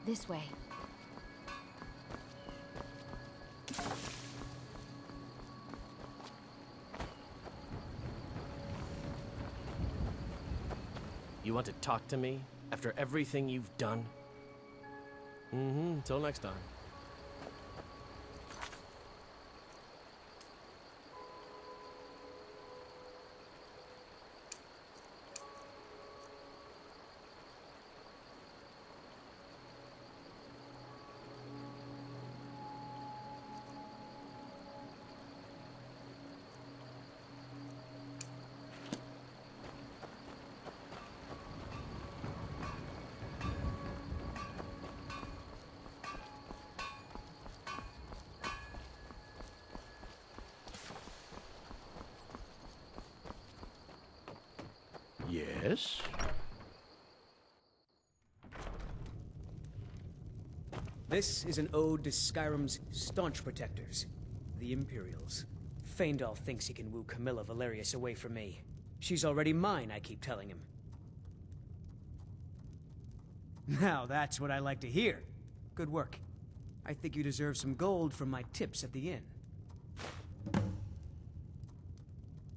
This way. You want to talk to me? After everything you've done? Till next time. Yes? This is an ode to Skyrim's staunch protectors, the Imperials. Feindal thinks he can woo Camilla Valerius away from me. She's already mine, I keep telling him. Now that's what I like to hear. Good work. I think you deserve some gold from my tips at the inn.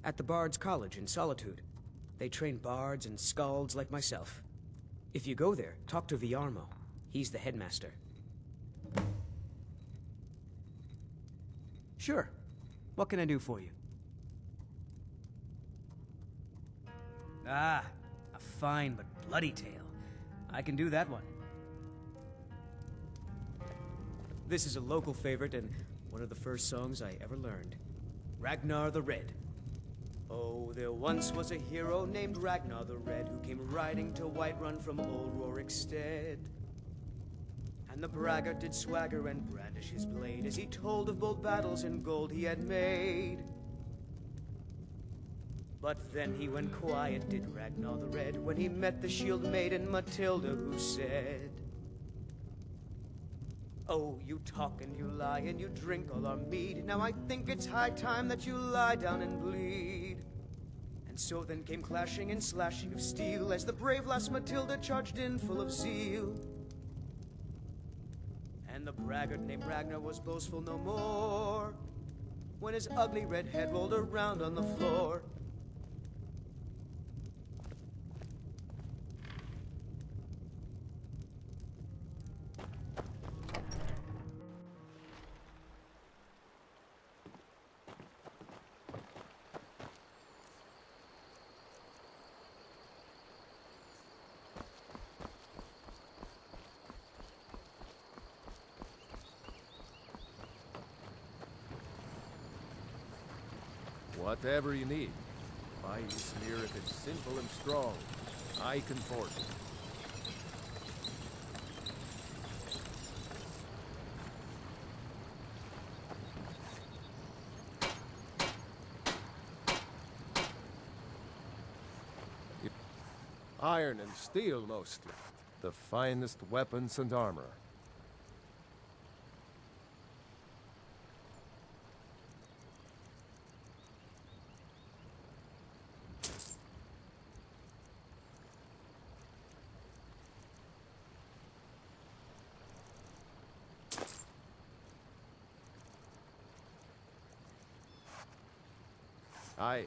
At the Bard's College in Solitude, they train bards and skalds like myself. If you go there, talk to Viarmo. He's the headmaster. Sure. What can I do for you? Ah, a fine but bloody tale. I can do that one. This is a local favorite and one of the first songs I ever learned. Ragnar the Red. Oh, there once was a hero named Ragnar the Red who came riding to Whiterun from old Rorikstead. And the braggart did swagger and brandish his blade as he told of bold battles and gold he had made. But then he went quiet, did Ragnar the Red, when he met the shield maiden Matilda, who said, "Oh, you talk and you lie and you drink all our mead. Now I think it's high time that you lie down and bleed." And so then came clashing and slashing of steel as the brave lass Matilda charged in full of zeal. And the braggart named Ragnar was boastful no more when his ugly red head rolled around on the floor. Whatever you need. My spirit is simple and strong. I can forge it. Iron and steel, mostly. The finest weapons and armor. I...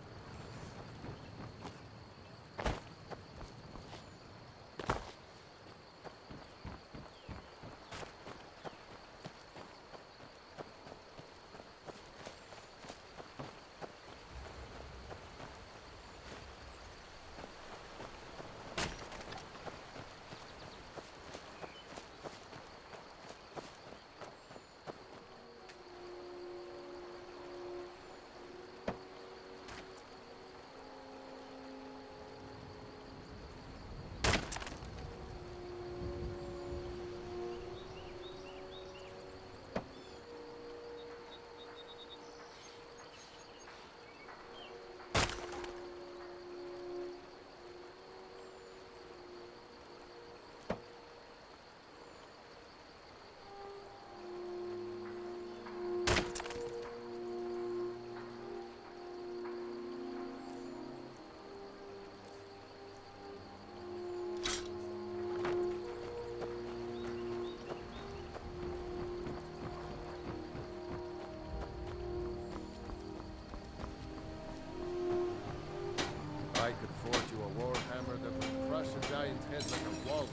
a wall.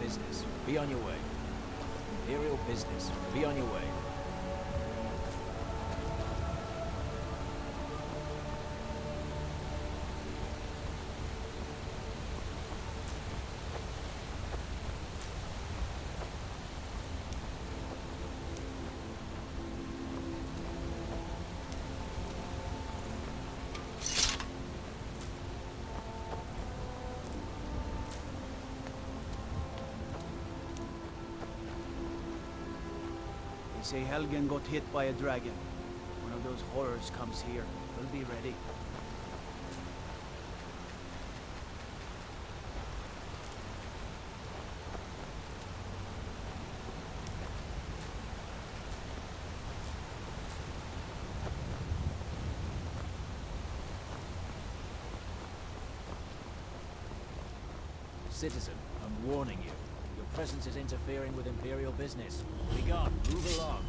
Business, be on your way. Imperial business, be on your way. They say Helgen got hit by a dragon. One of those horrors comes here. We'll be ready. Citizen, I'm warning you. Your presence is interfering with Imperial business. Be gone, move along.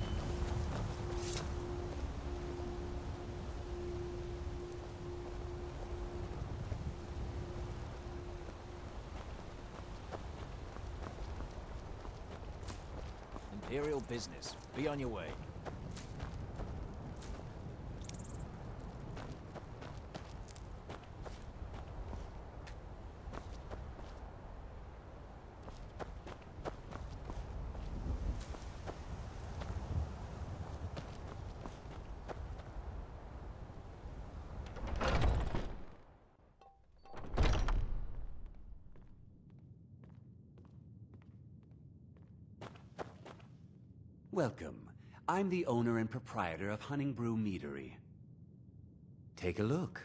Imperial business. Be on your way. Welcome. I'm the owner and proprietor of Hunting Brew Meadery. Take a look.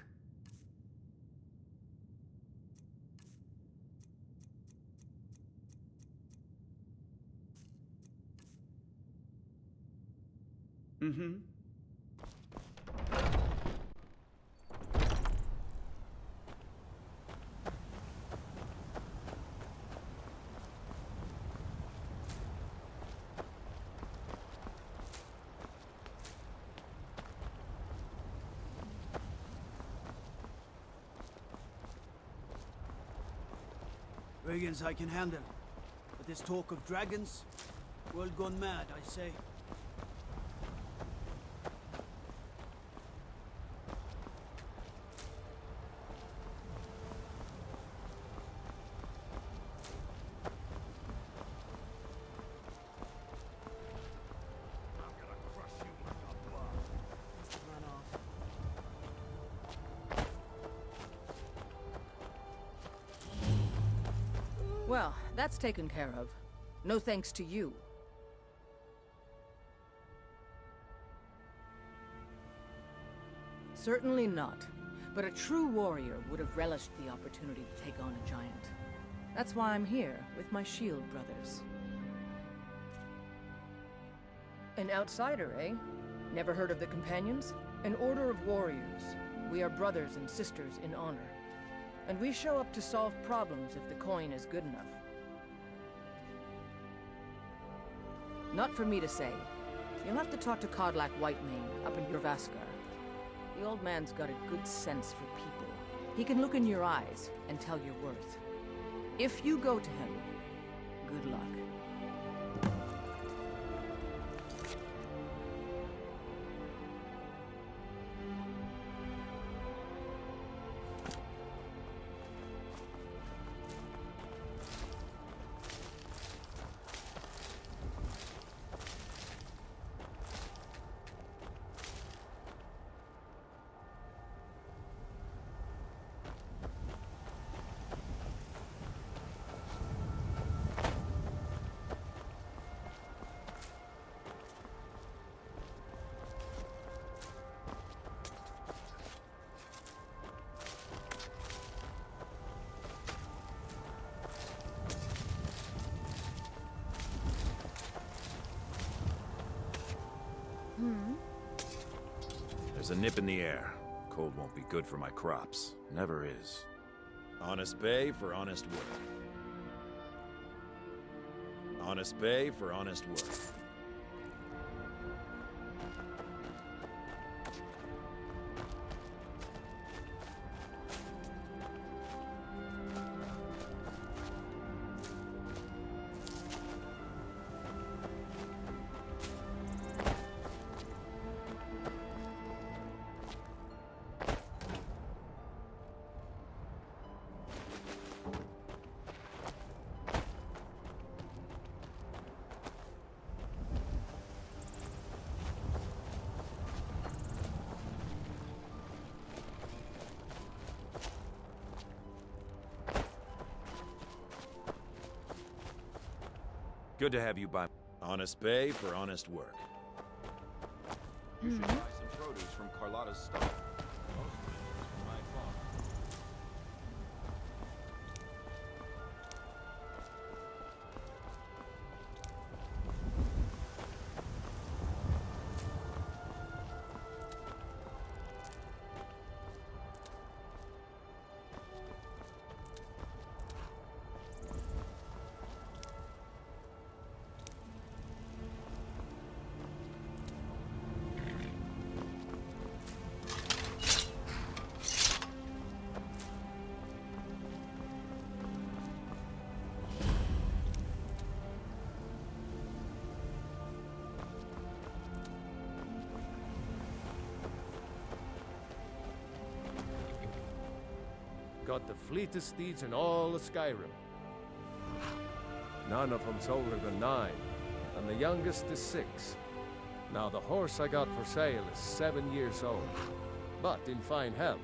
Mm-hmm. Brigands I can handle. But this talk of dragons? World gone mad, I say. Well, that's taken care of. No thanks to you. Certainly not. But a true warrior would have relished the opportunity to take on a giant. That's why I'm here, with my shield brothers. An outsider, eh? Never heard of the Companions? An order of warriors. We are brothers and sisters in honor. And we show up to solve problems if the coin is good enough. Not for me to say. You'll have to talk to Kodlak Whitemane up in Urvaskar. The old man's got a good sense for people. He can look in your eyes and tell your worth. If you go to him, good luck. There's a nip in the air. Cold won't be good for my crops. Never is. Honest pay for honest work. Honest pay for honest work. Good to have you by. Honest pay for honest work. You should buy some produce from Carlotta's stall. Most of it is from my farm. got the fleetest steeds in all of Skyrim. None of them's older than 9, and the youngest is 6. Now, the horse I got for sale is 7 years old, but in fine health.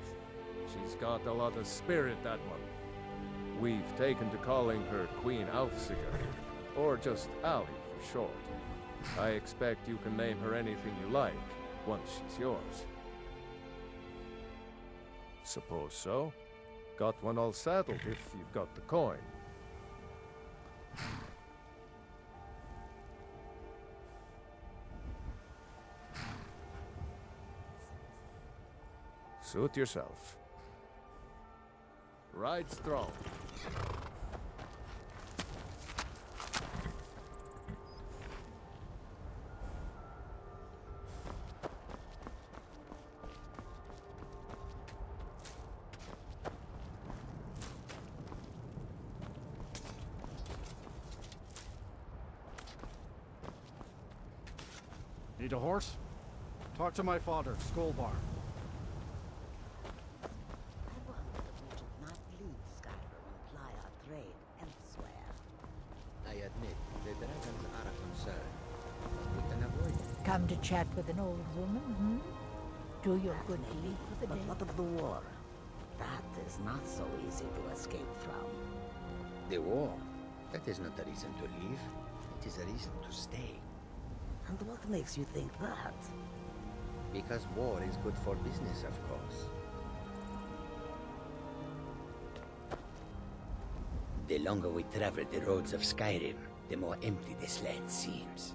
She's got a lot of spirit, that one. We've taken to calling her Queen Aufsiger, or just Ally for short. I expect you can name her anything you like, once she's yours. Suppose so. Got one all saddled if you've got the coin. Suit yourself. Ride strong. Need a horse? Talk to my father, Skullbar. I wonder if we should not leave Skyrim and ply our trade elsewhere. I admit, the dragons are a concern, but we can avoid it. Come to chat with an old woman, hmm? Do your good deed for the But day. what of the war? That is not so easy to escape from. The war? That is not a reason to leave. It is a reason to stay. And what makes you think that? Because war is good for business, of course. The longer we travel the roads of Skyrim, the more empty this land seems.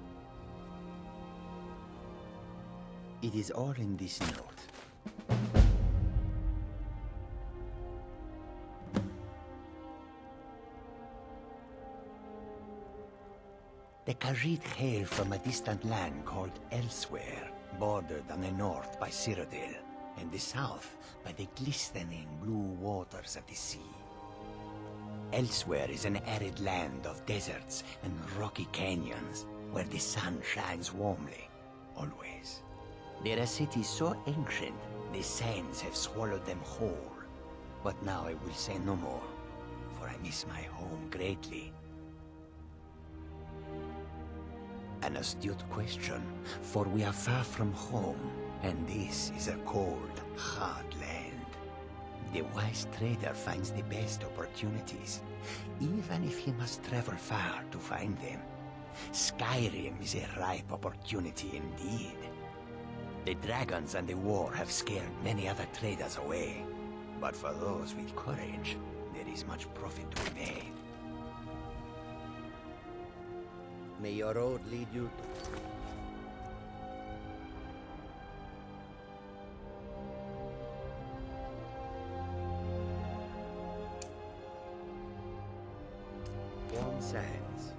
It is all in this note. The Khajiit hail from a distant land called Elsewhere, bordered on the north by Cyrodiil, and the south by the glistening blue waters of the sea. Elsewhere is an arid land of deserts and rocky canyons, where the sun shines warmly, always. There are cities so ancient, the sands have swallowed them whole. But now I will say no more, for I miss my home greatly. An astute question, for we are far from home, and this is a cold, hard land. The wise trader finds the best opportunities, even if he must travel far to find them. Skyrim is a ripe opportunity indeed. The dragons and the war have scared many other traders away, but for those with courage, there is much profit to be made. May your road lead you to... warm sands.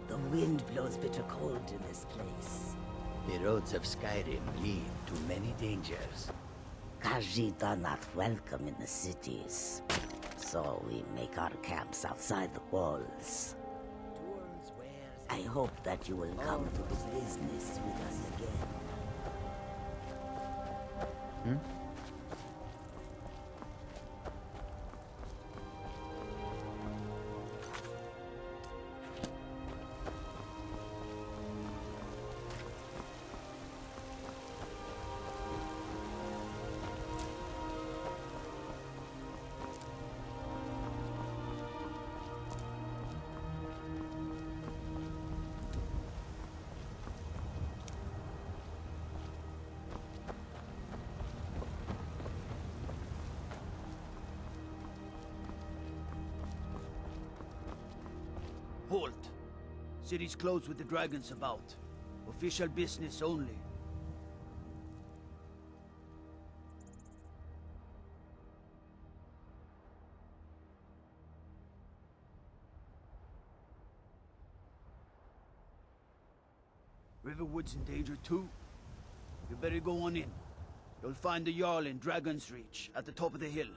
The wind blows bitter cold in this place. The roads of Skyrim lead to many dangers. Khajiit are not welcome in the cities, so we make our camps outside the walls. I hope that you will come to business with us again. Hmm? City's closed with the dragons about. Official business only. Riverwood's in danger too. You better go on in. You'll find the Jarl in Dragon's Reach, at the top of the hill.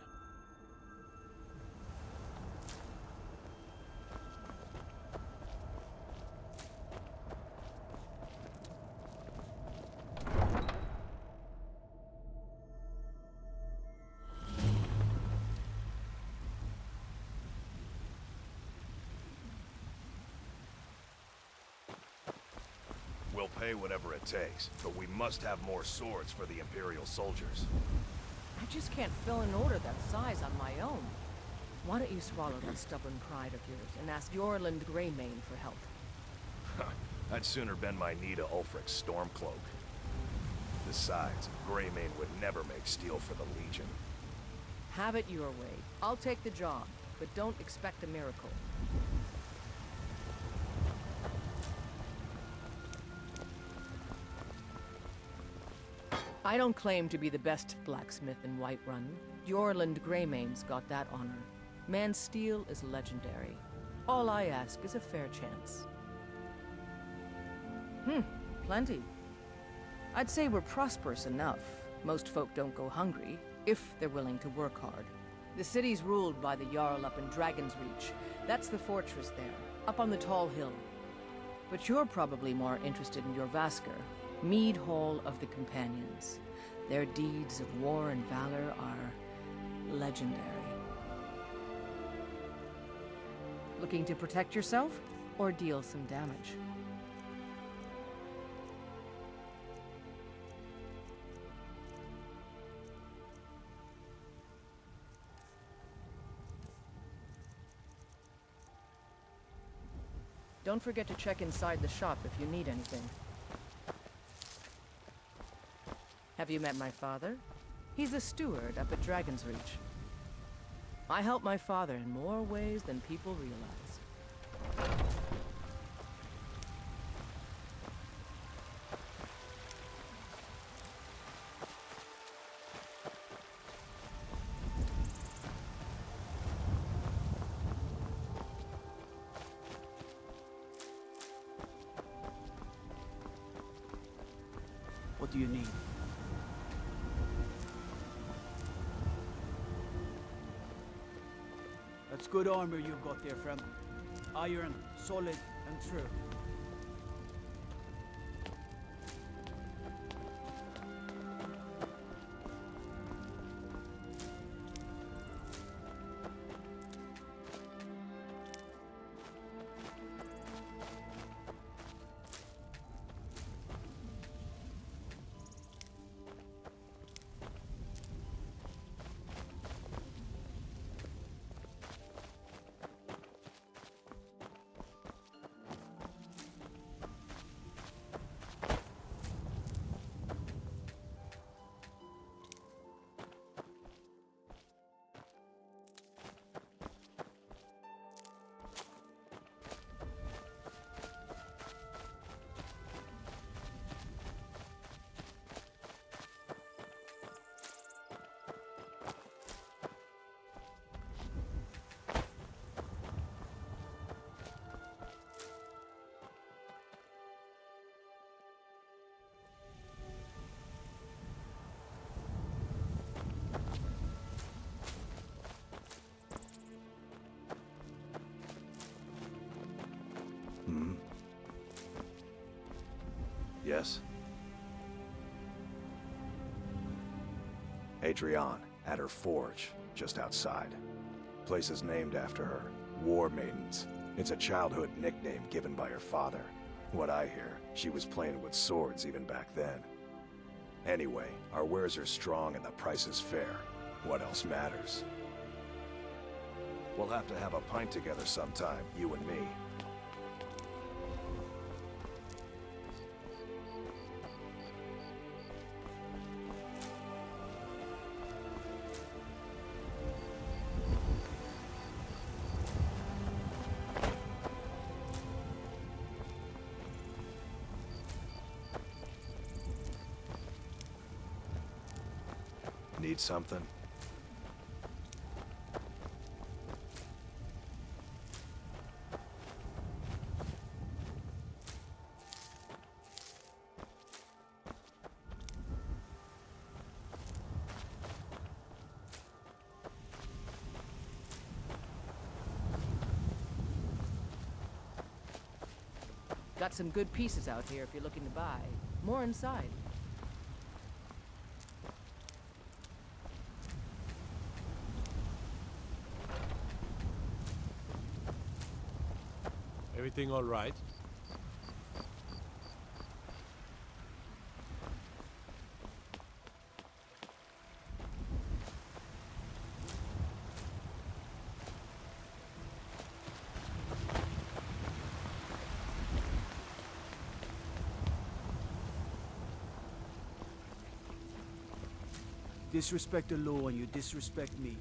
We'll pay whatever it takes, but we must have more swords for the Imperial soldiers. I just can't fill an order that size on my own. Why don't you swallow that stubborn pride of yours and ask Yorland Greymane for help? I'd sooner bend my knee to Ulfric's Stormcloak. Besides, Greymane would never make steel for the Legion. Have it your way. I'll take the job, but don't expect a miracle. I don't claim to be the best blacksmith in Whiterun. Yorland Greymane's got that honor. Man's steel is legendary. All I ask is a fair chance. Plenty. I'd say we're prosperous enough. Most folk don't go hungry, if they're willing to work hard. The city's ruled by the Jarl up in Dragon's Reach. That's the fortress there, up on the tall hill. But you're probably more interested in your Vasker, Mead Hall of the Companions. Their deeds of war and valor are legendary. Looking to protect yourself, or deal some damage? Don't forget to check inside the shop if you need anything. Have you met my father? He's a steward up at Dragon's Reach. I help my father in more ways than people realize. What do you need? That's good armor you've got there, friend. Iron, solid, and true. Yes? Adrienne, at her forge, just outside. Place is named after her. War Maidens. It's a childhood nickname given by her father. What I hear, she was playing with swords even back then. Anyway, our wares are strong and the price is fair. What else matters? We'll have to have a pint together sometime, you and me. Need something? Got some good pieces out here if you're looking to buy. More inside. Everything all right? Disrespect the law and you disrespect me.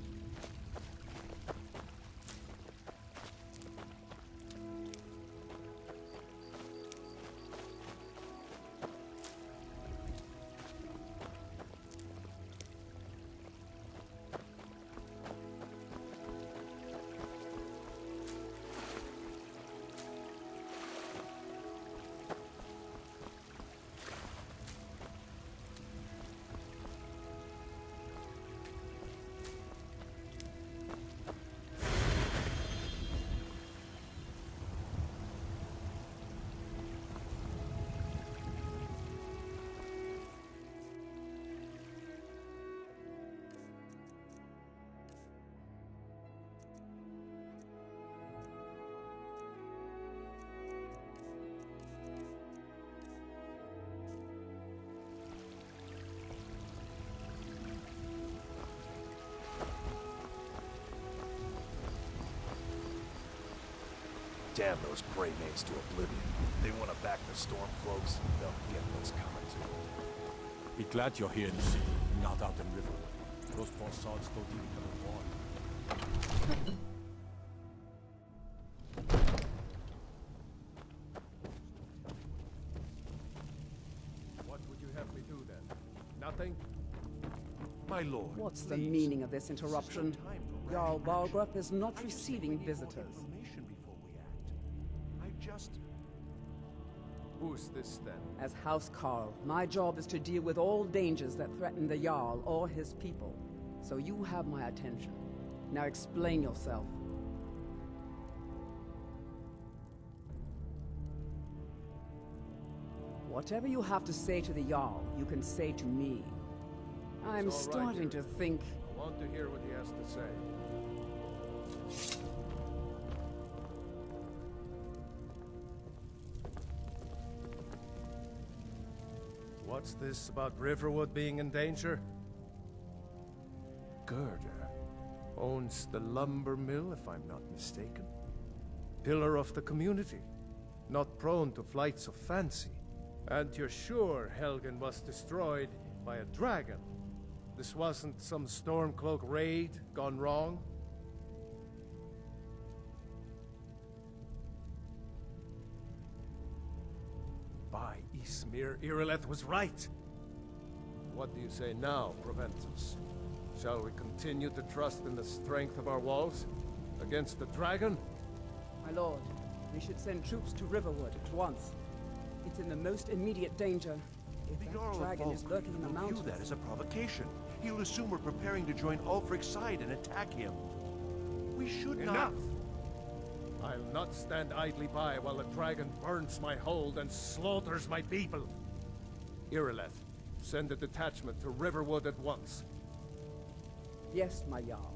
Damn those Grey Mates to oblivion. They want to back the Stormcloaks, they'll get what's coming to them. Be glad you're here in the city, not out in Riverwood. Those poor sods don't even have a wall. What would you have me do then? Nothing? My lord, What's the meaning of this interruption? Jarl Balgrup is not receiving visitors. Who's this then? As House Carl, my job is to deal with all dangers that threaten the Jarl or his people. So you have my attention. Now explain yourself. Whatever you have to say to the Jarl, you can say to me. I'm It's all right, starting to think... I want to hear what he has to say. What's this about Riverwood being in danger? Gerda owns the lumber mill, if I'm not mistaken. Pillar of the community, not prone to flights of fancy. And you're sure Helgen was destroyed by a dragon? This wasn't some Stormcloak raid gone wrong? By Ismir, Irileth was right. What do you say now, Proventus? Shall we continue to trust in the strength of our walls against the dragon? My lord, we should send troops to Riverwood at once. It's in the most immediate danger. If The that Jarl of dragon is Volkreek lurking in the will mountains... view that as a provocation. He'll assume we're preparing to join Ulfric's side and attack him. We should Enough! I'll not stand idly by while the dragon burns my hold and slaughters my people. Irileth, send a detachment to Riverwood at once. Yes, my Jarl.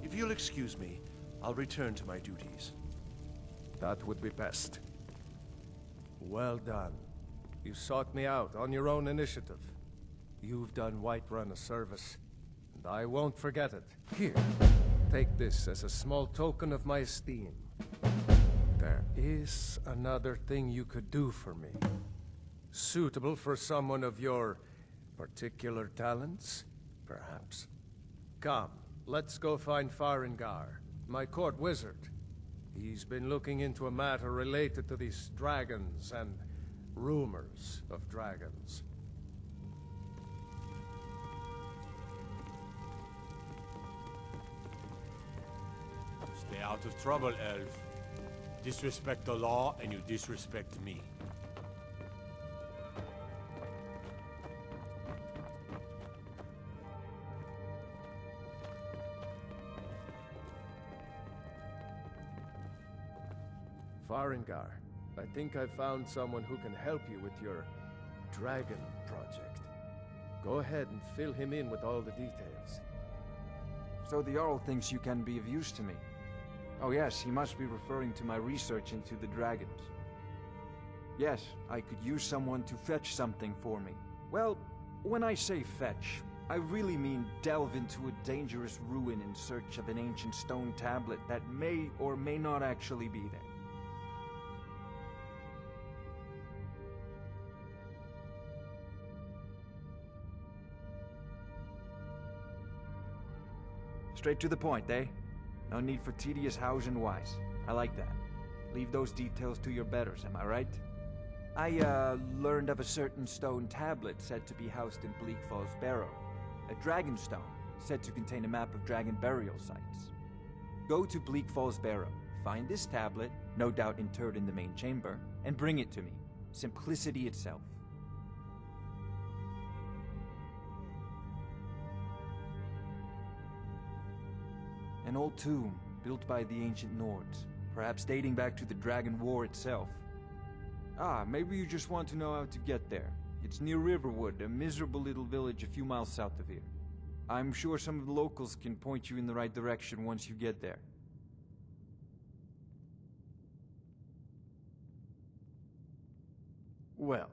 If you'll excuse me, I'll return to my duties. That would be best. Well done. You sought me out on your own initiative. You've done Whiterun a service, and I won't forget it. Here, take this as a small token of my esteem. There is another thing you could do for me. Suitable for someone of your particular talents, perhaps. Come, let's go find Farengar, my court wizard. He's been looking into a matter related to these dragons and rumors of dragons. Stay out of trouble, elf. Disrespect the law, and you disrespect me. Farengar, I think I found someone who can help you with your dragon project. Go ahead and fill him in with all the details. So the Jarl thinks you can be of use to me. Oh yes, he must be referring to my research into the dragons. Yes, I could use someone to fetch something for me. Well, when I say fetch, I really mean delve into a dangerous ruin in search of an ancient stone tablet that may or may not actually be there. Straight to the point, eh? No need for tedious hows and whys. I like that. Leave those details to your betters, am I right? I, learned of a certain stone tablet said to be housed in Bleak Falls Barrow. A dragon stone, said to contain a map of dragon burial sites. Go to Bleak Falls Barrow, find this tablet, no doubt interred in the main chamber, and bring it to me. Simplicity itself. An old tomb, built by the ancient Nords, perhaps dating back to the Dragon War itself. Ah, maybe you just want to know how to get there. It's near Riverwood, a miserable little village a few miles south of here. I'm sure some of the locals can point you in the right direction once you get there. Well,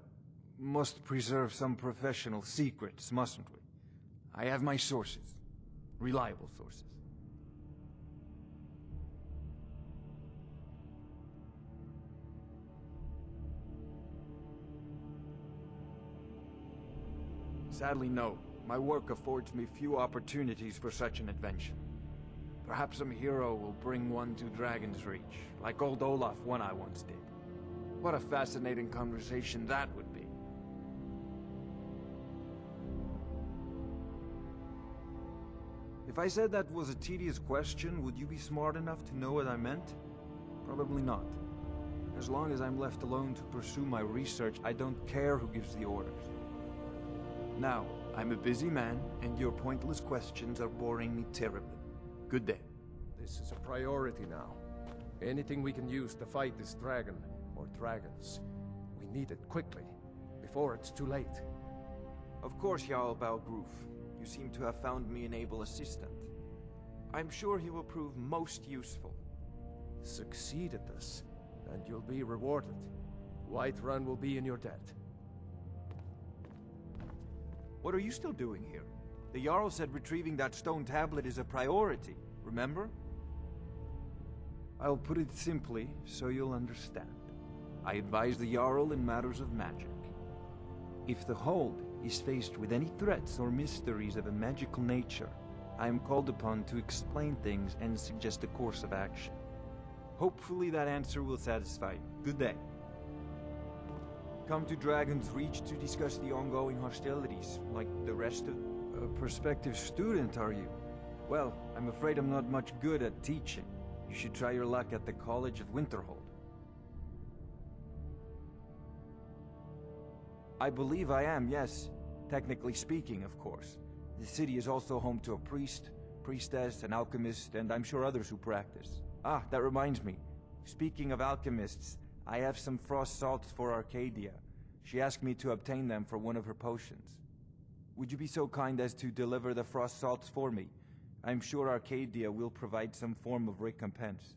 must preserve some professional secrets, mustn't we? I have my sources. Reliable sources. Sadly, no. My work affords me few opportunities for such an adventure. Perhaps some hero will bring one to Dragon's Reach, like old Olaf one I once did. What a fascinating conversation that would be. If I said that was a tedious question, would you be smart enough to know what I meant? Probably not. As long as I'm left alone to pursue my research, I don't care who gives the orders. Now, I'm a busy man, and your pointless questions are boring me terribly. Good day. This is a priority now. Anything we can use to fight this dragon, or dragons, we need it quickly, before it's too late. Of course, Jarl Balgruf. You seem to have found me an able assistant. I'm sure he will prove most useful. Succeed at this, and you'll be rewarded. Whiterun will be in your debt. What are you still doing here? The Jarl said retrieving that stone tablet is a priority, remember? I'll put it simply, so you'll understand. I advise the Jarl in matters of magic. If the Hold is faced with any threats or mysteries of a magical nature, I am called upon to explain things and suggest a course of action. Hopefully that answer will satisfy you. Good day. Come to Dragon's Reach to discuss the ongoing hostilities, like the rest of... A prospective student, are you? Well, I'm afraid I'm not much good at teaching. You should try your luck at the College of Winterhold. I believe I am, yes. Technically speaking, of course. The city is also home to a priest, priestess, an alchemist, and I'm sure others who practice. Ah, that reminds me. Speaking of alchemists, I have some frost salts for Arcadia. She asked me to obtain them for one of her potions. Would you be so kind as to deliver the frost salts for me? I'm sure Arcadia will provide some form of recompense.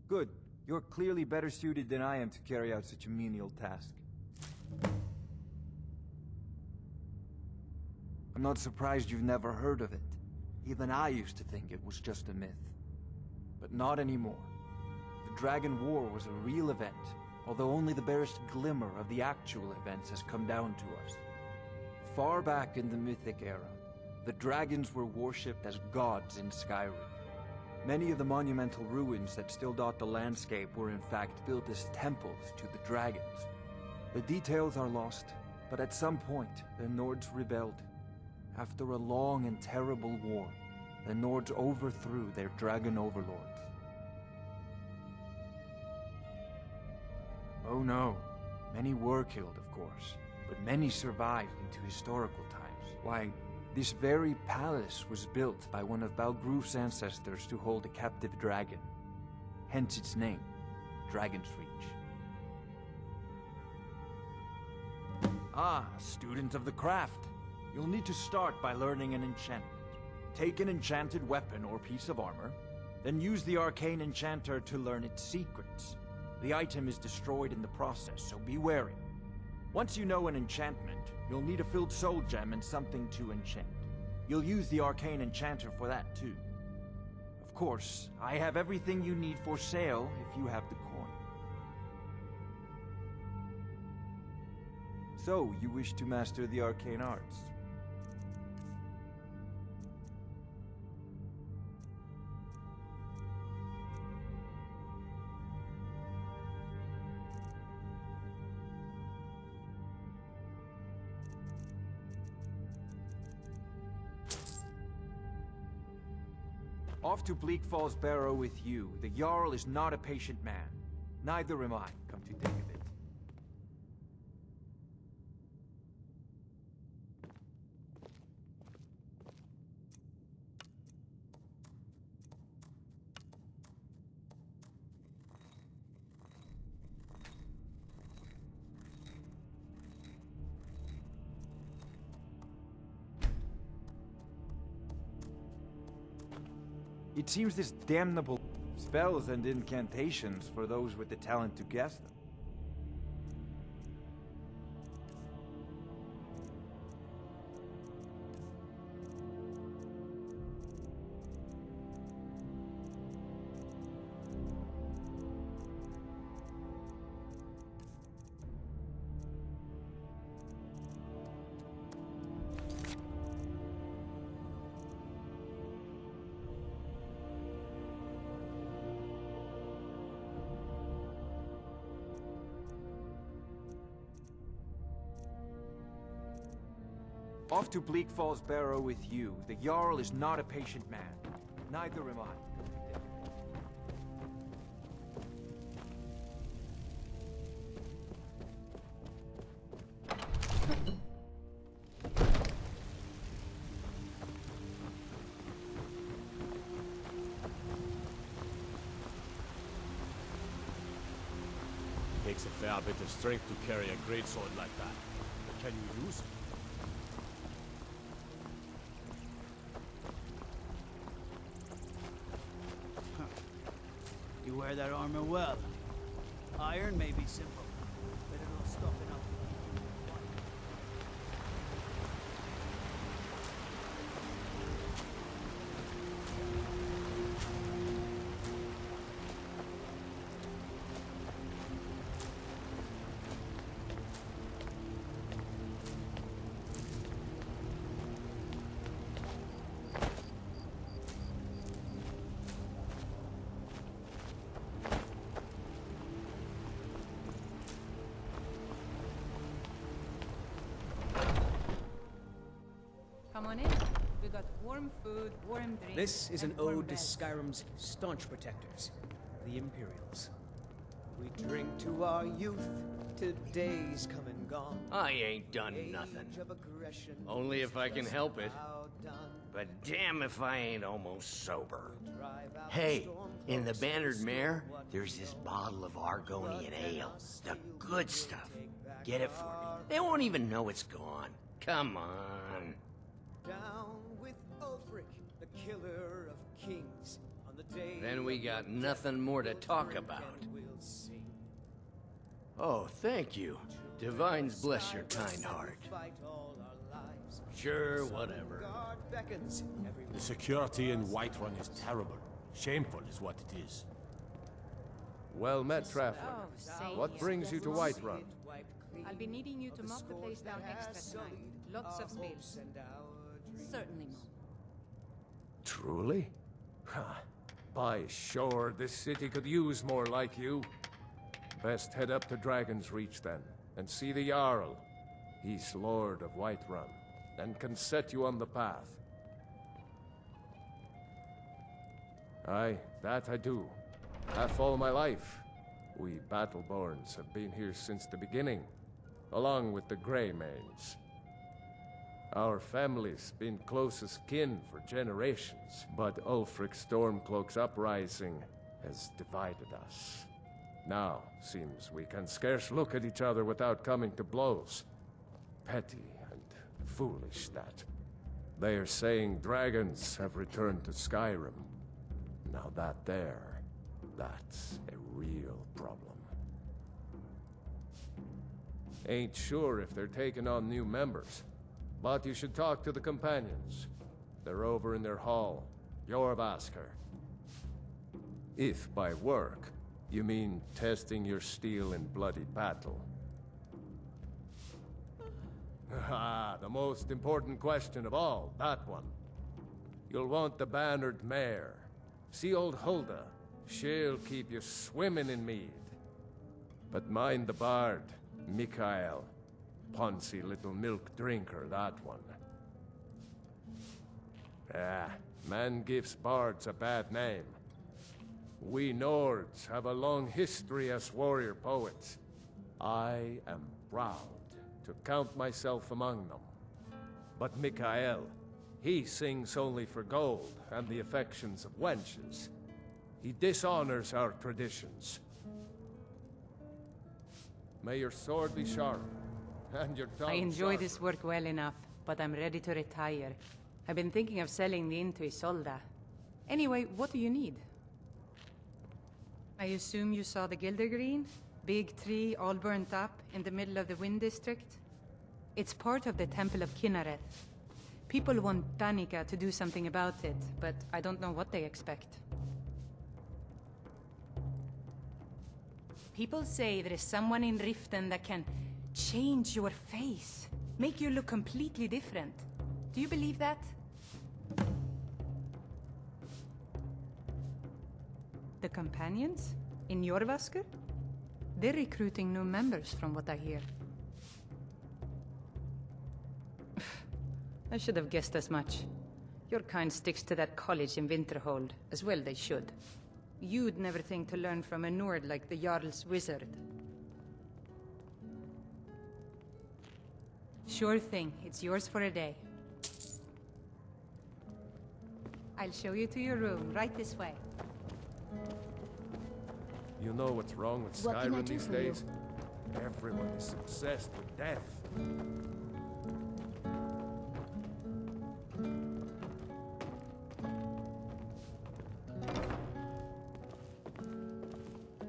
Good. You're clearly better suited than I am to carry out such a menial task. I'm not surprised you've never heard of it. Even I used to think it was just a myth. But not anymore. The Dragon War was a real event, although only the barest glimmer of the actual events has come down to us. Far back in the Mythic era, the dragons were worshipped as gods in Skyrim. Many of the monumental ruins that still dot the landscape were in fact built as temples to the dragons. The details are lost, but at some point the Nords rebelled. After a long and terrible war, the Nords overthrew their dragon overlords. Oh no, many were killed, of course, but many survived into historical times. Why, this very palace was built by one of Balgruf's ancestors to hold a captive dragon. Hence its name, Dragon's Reach. Ah, a student of the craft. You'll need to start by learning an enchantment. Take an enchanted weapon or piece of armor, then use the arcane enchanter to learn its secrets. The item is destroyed in the process, so be wary. Once you know an enchantment, you'll need a filled soul gem and something to enchant. You'll use the arcane enchanter for that too. Of course, I have everything you need for sale if you have the coin. So, you wish to master the arcane arts? Off to Bleak Falls Barrow with you. The Jarl is not a patient man. Neither am I, come to think of it. It seems this damnable spells and incantations for those with the talent to guess them. Off to Bleak Falls Barrow with you. The Jarl is not a patient man. Neither am I. Takes a fair bit of strength to carry a greatsword like that. But can you use it? You wear that armor well. Iron may be simple, but it'll stop enough. Come on in. We got warm food, warm drinks. This is an and warm ode to beds. Skyrim's staunch protectors, the Imperials. We drink to our youth, to days come and gone. I ain't done nothing. Only if I can help it. But damn if I ain't almost sober. Hey, in the Bannered Mare, there's this bottle of Argonian ale. The good stuff. Get it for me. They won't even know it's gone. Come on. Down with Ulfric, the killer of kings. On the day Then we got nothing more to talk about. we'll sing. Oh, thank you. Divines bless your kind heart. Fight all our lives. Sure, whatever. Guard beckons. The security in Whiterun is terrible. Shameful is what it is. Well met, traveler. Oh, say What yes. brings you to Whiterun? I'll be needing you to mop the place down extra tonight. Lots of spills. Certainly, Mom. Truly? By sure, this city could use more like you. Best head up to Dragon's Reach then, and see the Jarl. He's Lord of Whiterun, and can set you on the path. Aye, that I do. Half all my life. We Battleborns have been here since the beginning, along with the Greymanes. Our family's been closest kin for generations, but Ulfric's Stormcloak's uprising has divided us. Now, seems we can scarce look at each other without coming to blows. Petty and foolish, that. They are saying dragons have returned to Skyrim. Now that's a real problem. Ain't sure if they're taking on new members, but you should talk to the companions. They're over in their hall, Jorvaskr. If by work, you mean testing your steel in bloody battle. Ah, the most important question of all, that one. You'll want the bannered mare. See old Hulda. She'll keep you swimming in mead. But mind the bard, Mikael. Poncy little milk drinker, that one. Ah, man gives bards a bad name. We Nords have a long history as warrior poets. I am proud to count myself among them. But Mikael, he sings only for gold and the affections of wenches. He dishonors our traditions. May your sword be sharp, and your tongue I enjoy sharper. this work well enough, but I'm ready to retire. I've been thinking of selling the inn to Isolda. Anyway, what do you need? I assume you saw the Gildergreen? Big tree, all burnt up, in the middle of the Wind District? It's part of the Temple of Kinnareth. People want Danica to do something about it, but I don't know what they expect. People say there is someone in Riften that can change your face, make you look completely different. Do you believe that? The companions? In Jorvaskr? They're recruiting new members from what I hear. I should have guessed as much. Your kind sticks to that college in Winterhold, as well they should. You'd never think to learn from a Nord like the Jarl's wizard. Sure thing, it's yours for a day. I'll show you to your room, right this way. You know what's wrong with What can I Skyrim do these for you? days? Everyone is obsessed with death.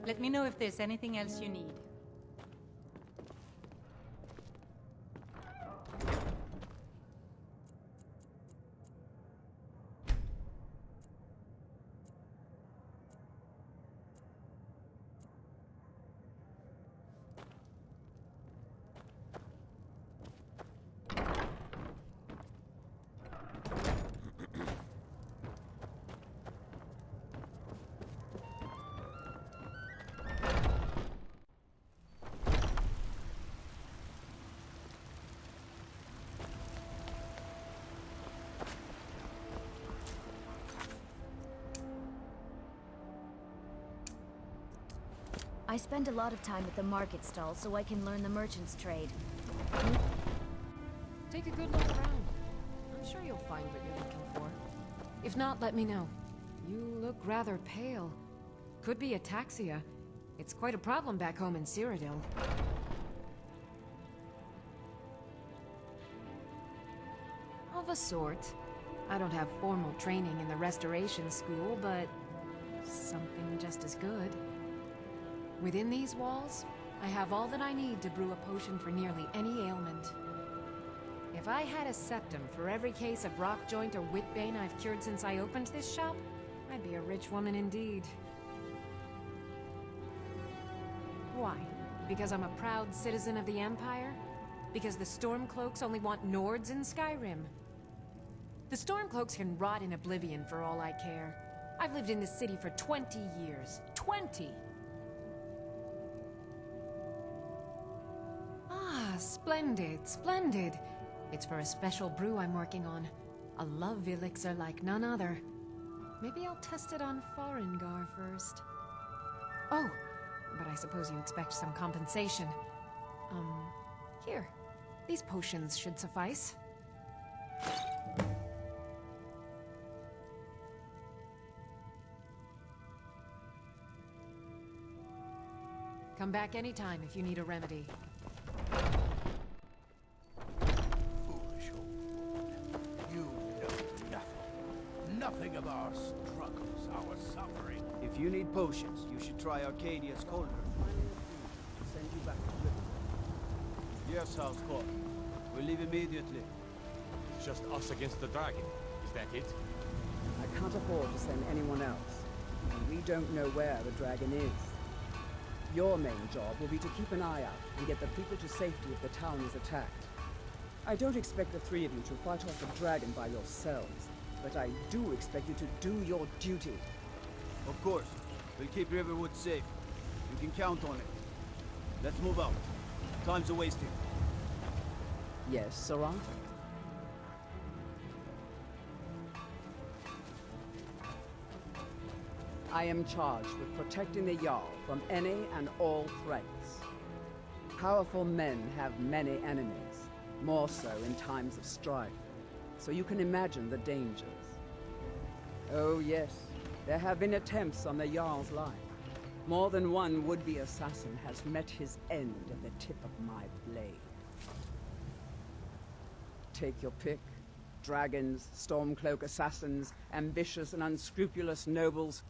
Let me know if there's anything else you need. I spend a lot of time at the market stall so I can learn the merchant's trade. Take a good look around. I'm sure you'll find what you're looking for. If not, let me know. You look rather pale. Could be ataxia. It's quite a problem back home in Cyrodiil. Of a sort. I don't have formal training in the restoration school, but something just as good. Within these walls, I have all that I need to brew a potion for nearly any ailment. If I had a septum for every case of rock joint or whitbane I've cured since I opened this shop, I'd be a rich woman indeed. Why? Because I'm a proud citizen of the Empire? Because the Stormcloaks only want Nords in Skyrim? The Stormcloaks can rot in oblivion for all I care. I've lived in this city for 20 years. 20! Ah, splendid, splendid. It's for a special brew I'm working on. A love elixir like none other. Maybe I'll test it on Farengar first. Oh, but I suppose you expect some compensation. Here. These potions should suffice. Come back anytime if you need a remedy. Foolish old woman. You know nothing. Nothing of our struggles, our suffering. If you need potions, you should try Arcadia's cold earth. Send you back to River. Yes, Housecourt. We'll leave immediately. It's just us against the dragon. Is that it? I can't afford to send anyone else. And we don't know where the dragon is. Your main job will be to keep an eye out and get the people to safety if the town is attacked. I don't expect the three of you to fight off the dragon by yourselves, but I do expect you to do your duty. Of course. We'll keep Riverwood safe. You can count on it. Let's move out. Time's a-wasting. Yes, Sir Arthur? I am charged with protecting the Jarl from any and all threats. Powerful men have many enemies, more so in times of strife, so you can imagine the dangers. Oh yes, there have been attempts on the Jarl's life. More than one would-be assassin has met his end at the tip of my blade. Take your pick. Dragons, Stormcloak assassins, ambitious and unscrupulous nobles.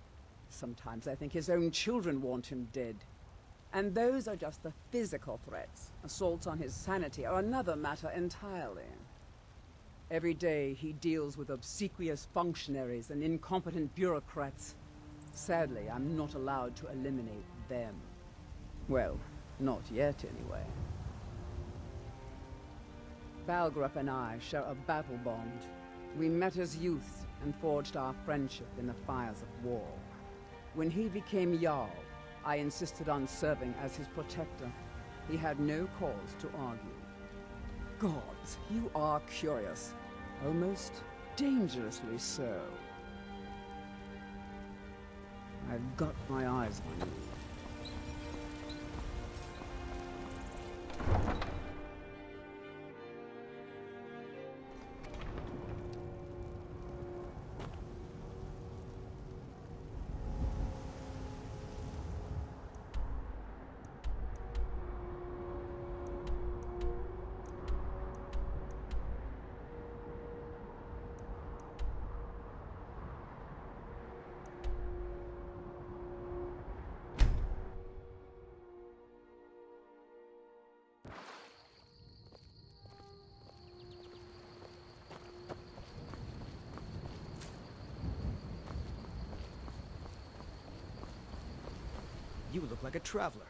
Sometimes I think his own children want him dead. And those are just the physical threats. Assaults on his sanity are another matter entirely. Every day he deals with obsequious functionaries and incompetent bureaucrats. Sadly, I'm not allowed to eliminate them. Well, not yet anyway. Balgrup and I share a battle bond. We met as youths and forged our friendship in the fires of war. When he became Jarl, I insisted on serving as his protector. He had no cause to argue. Gods, you are curious. Almost dangerously so. I've got my eyes on you. You look like a traveler.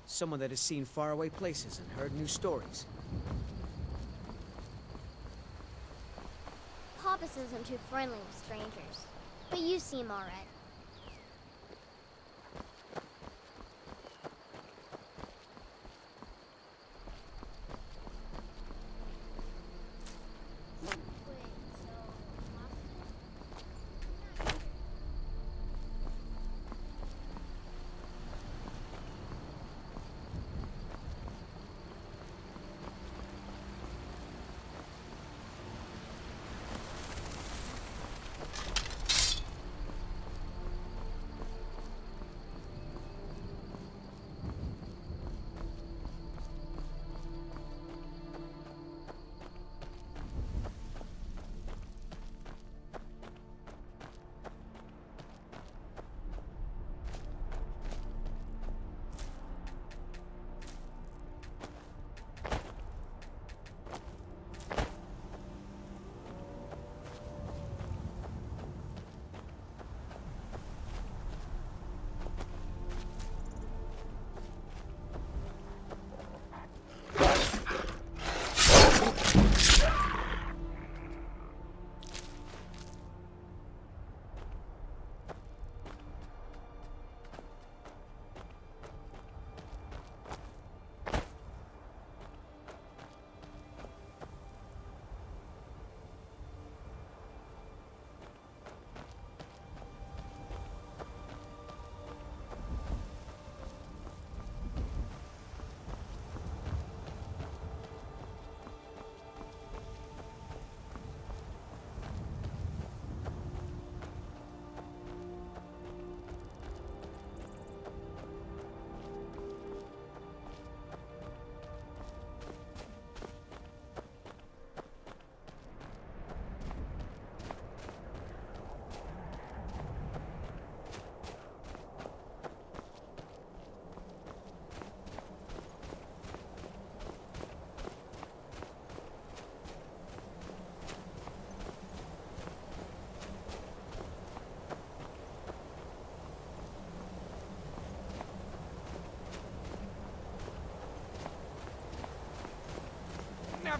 Someone that has seen faraway places and heard new stories. Papas isn't too friendly with strangers, but you seem alright.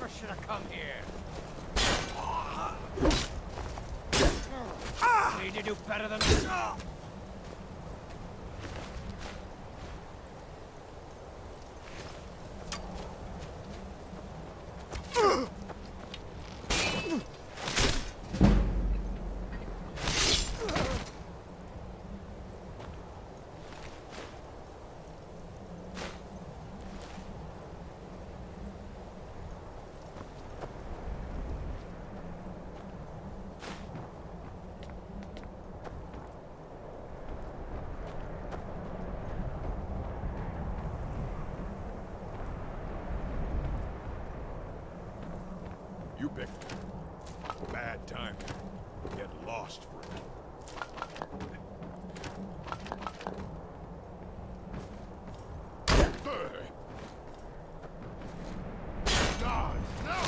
never should have come here. Need to do better than this. You picked bad time. Get lost for a minute. God, no!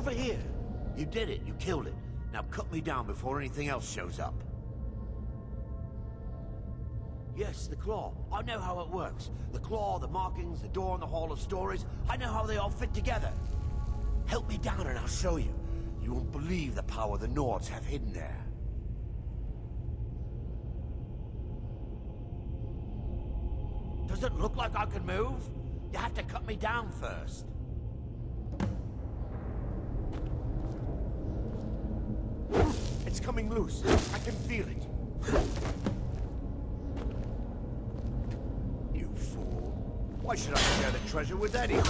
over here. You did it. You killed it. Now cut me down before anything else shows up. Yes, the claw. I know how it works. The claw, the markings, the door in the Hall of Stories. I know how they all fit together. Help me down and I'll show you. You won't believe the power the Nords have hidden there. Does it look like I can move? You have to cut me down first. It's coming loose. I can feel it. You fool. Why should I share the treasure with anyone?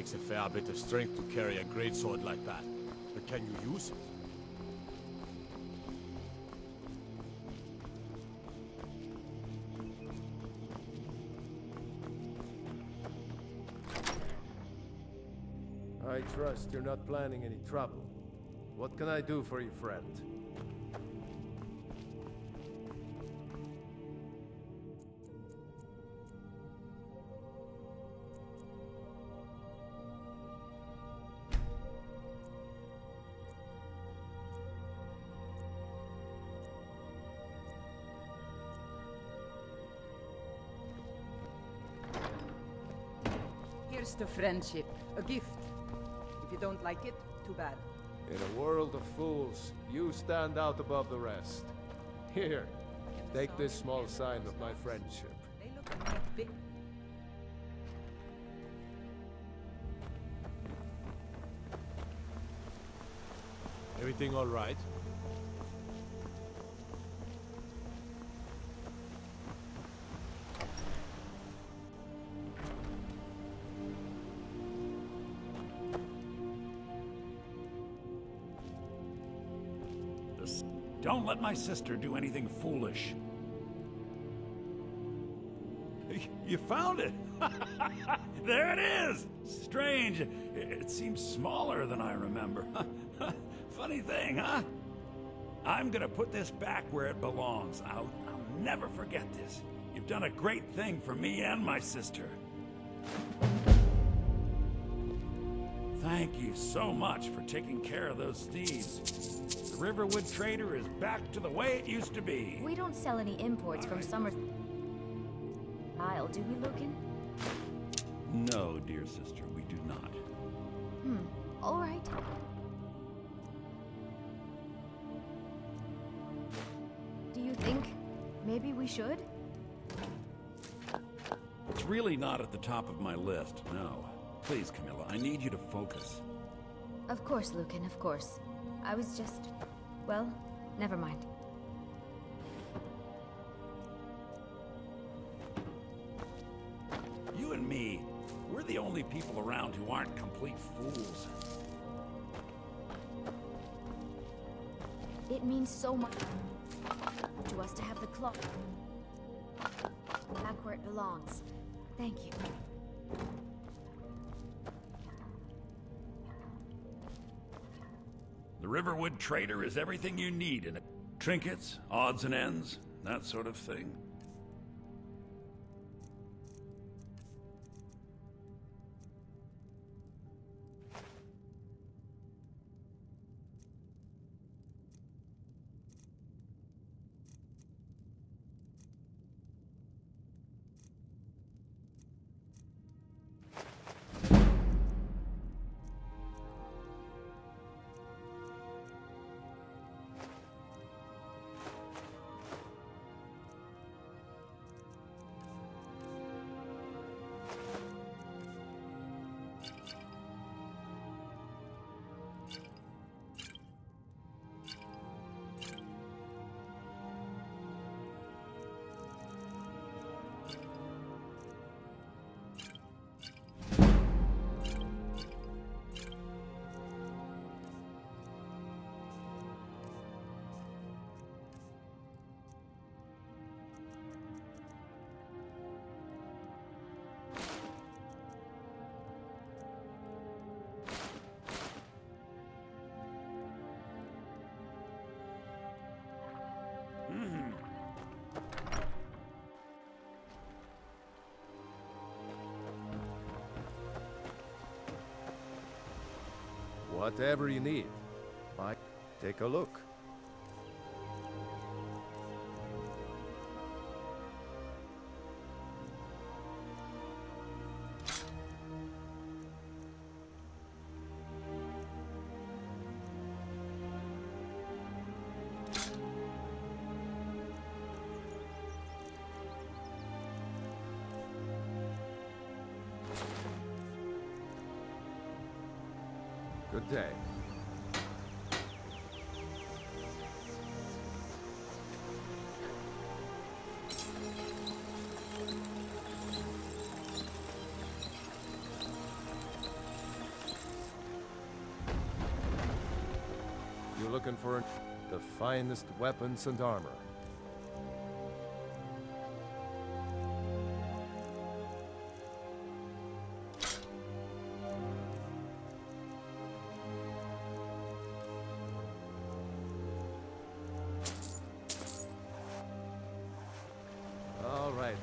Takes a fair bit of strength to carry a greatsword like that. But can you use it? I trust you're not planning any trouble. What can I do for you, friend? Here's the friendship, a gift. If you don't like it, too bad. In a world of fools, you stand out above the rest. Here, take this small sign of my friendship. They look like big. Everything all right? Don't let my sister do anything foolish. You found it! There it is! Strange. It seems smaller than I remember. Funny thing, huh? I'm gonna put this back where it belongs. I'll never forget this. You've done a great thing for me and my sister. Thank you so much for taking care of those thieves. The Riverwood Trader is back to the way it used to be. We don't sell any imports from Summer Isle, do we, Lucan? No, dear sister, we do not. All right. Do you think maybe we should? It's really not at the top of my list, no. Please, Camilla, I need you to focus. Of course, Lucan, of course. I was just... well, never mind. You and me, we're the only people around who aren't complete fools. It means so much to us to have the clock back where it belongs. Thank you. The Riverwood Trader is everything you need in it. Trinkets, odds and ends, that sort of thing. Whatever you need. Take a look. Good day. looking for the finest weapons and armor. All right.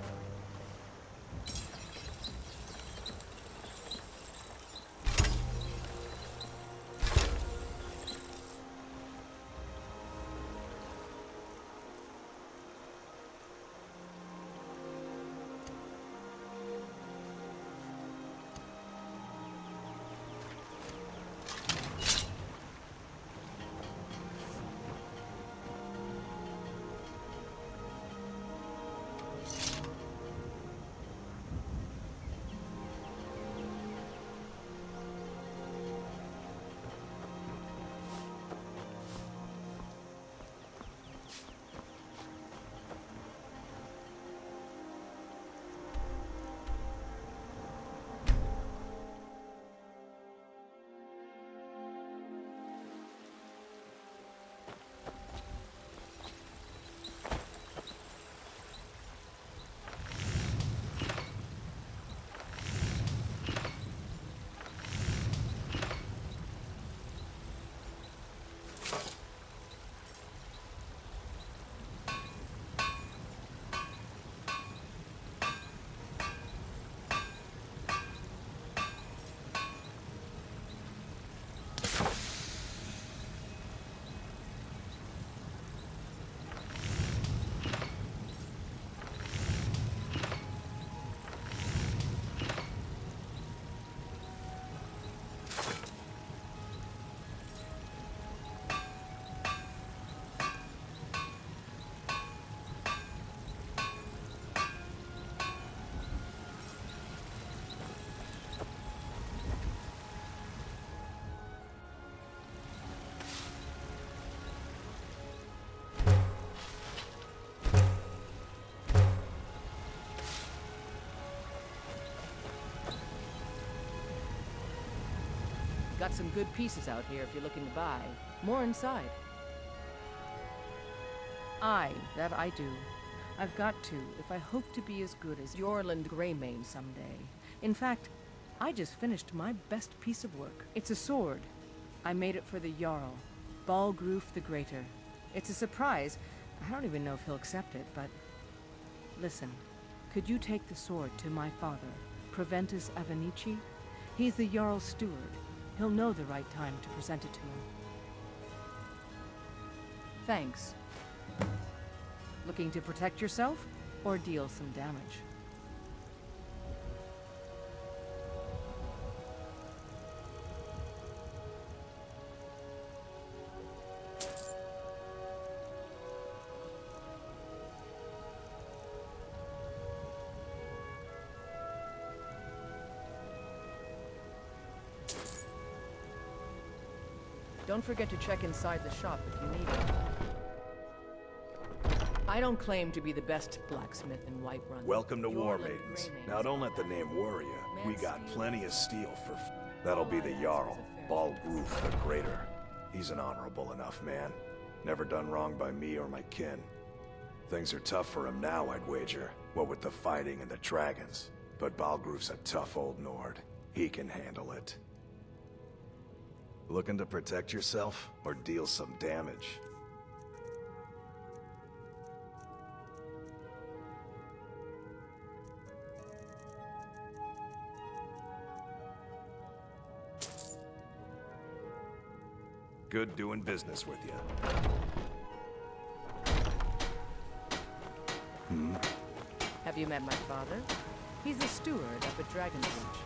Got some good pieces out here if you're looking to buy. More inside. Aye, that I do. I've got to, if I hope to be as good as Yorland Greymane someday. In fact, I just finished my best piece of work. It's a sword. I made it for the Jarl, Balgroof the Greater. It's a surprise. I don't even know if he'll accept it, but... Listen, could you take the sword to my father, Proventus Avenici? He's the Jarl's steward. He'll know the right time to present it to him. Thanks. Looking to protect yourself, or deal some damage? Don't forget to check inside the shop if you need it. I don't claim to be the best blacksmith in Whiterun. Welcome to War Maidens. Now don't let the name worry you. We got plenty of steel for that'll be the Jarl, Balgroof the Greater. He's an honorable enough man. Never done wrong by me or my kin. Things are tough for him now, I'd wager. What with the fighting and the dragons. But Balgroof's a tough old Nord. He can handle it. Looking to protect yourself, or deal some damage? Good doing business with you. Have you met my father? He's the steward up at Dragon's Reach.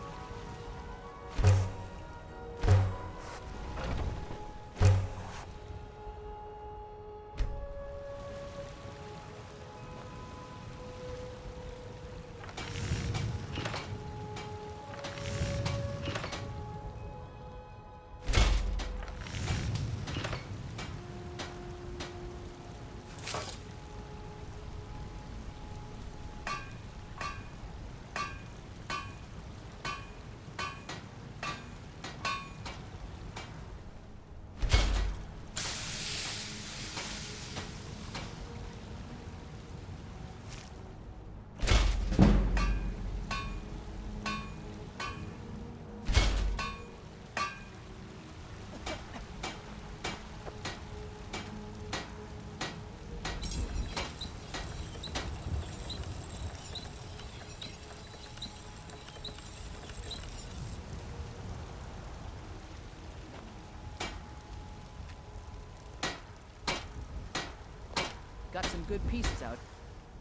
Got some good pieces out.